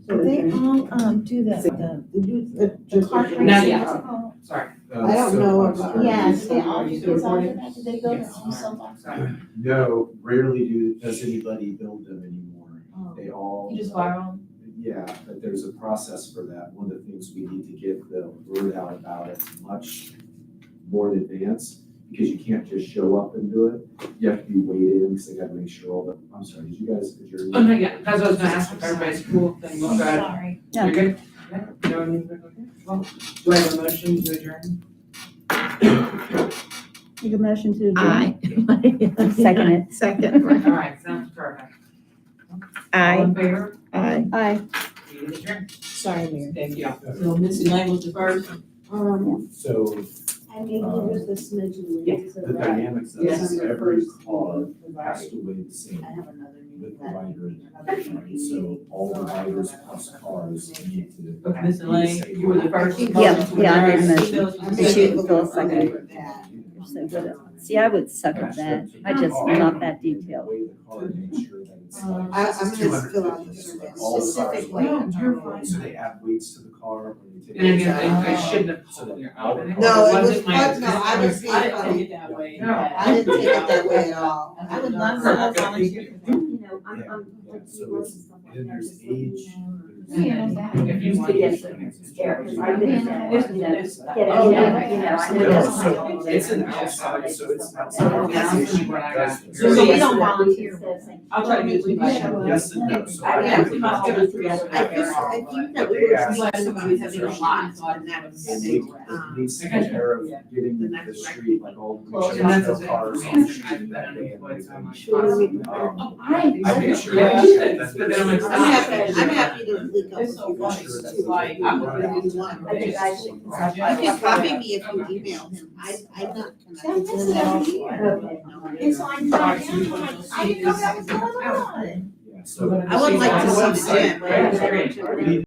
they all, do the car racing? Not yet. what's it called? Sorry. I don't know about- Yes, they all, your kids all do that, did they go to Yes. also? Sorry. No, rarely does anybody build them anymore. They all. You just borrow them? Yeah, but there's a process for that. One of the things we need to get the word out about it much more in advance, because you can't just show up and do it. You have to be weighed in, because they gotta make sure all the, I'm sorry, did you guys adjourn? Oh, not yet. That's what I was gonna ask if everybody's cool, then we'll I'm go ahead. sorry. Yeah. You're good? Yeah, no one needs to go, okay. Well, do I have a motion to adjourn? Make a motion to adjourn. Aye. Second it. Second. All right, sounds perfect. All Aye. in favor? Aye. Aye. Meeting adjourned. Sorry, Mary. Thank you. So Missy Lane was the first. So I think there was this smidgen. Yeah, the dynamics of Yes. this, every car has to weigh the same I have another with meeting the that. rider in it. Right? So all the riders plus cars need to. Okay, Missy Lane, you were the first. Yeah, yeah, I did Motion to motion. adjourn. Did you, Phil, second? that. You're so good at, see, I would suck at that. I just not that detailed. Weigh the car and make sure that it's like. I'm gonna 250 fill out the survey all cars specifically. weigh. No, you're fine. So they add weights to the car when they take. And again, it I out. shouldn't have So pulled that your all the out. No, it was wasn't my fun. No, I was intention. being I didn't take it that way. No. I didn't take it that way at all. I would love to have volunteer. You know, I'm, Yeah, I'm. yeah, like, so keyboards it's- and stuff like and that, there's just let me age. know. Yeah, that. If you want to Yes. get Yeah, because I didn't, you know, It's- get it, it's- you know, oh, I know No, that's so my- it's an outside, so it's outside Oh, that's organization what I that got. does So this. you don't volunteer. I'll try to get you back. Yes and no, so I I have think to it's- give it three other. I think that we They were asked- speaking about having a lot, and that was. It needs to take care of getting the street, like all, make Close. sure And that's there's the no cars thing. on the I've street been that on day and reports on my everything. class. I make sure. Yeah, that- it is, but then I'm like, I'm happy to link up It's with so you funny, guys it's too. like, I'm gonna If do you want. I think I should. You can copy me if you email him. I'm not connected to them. Okay. It's like, I didn't know that was going on. Yeah, so. I would like to On the see website, Jen. right? We need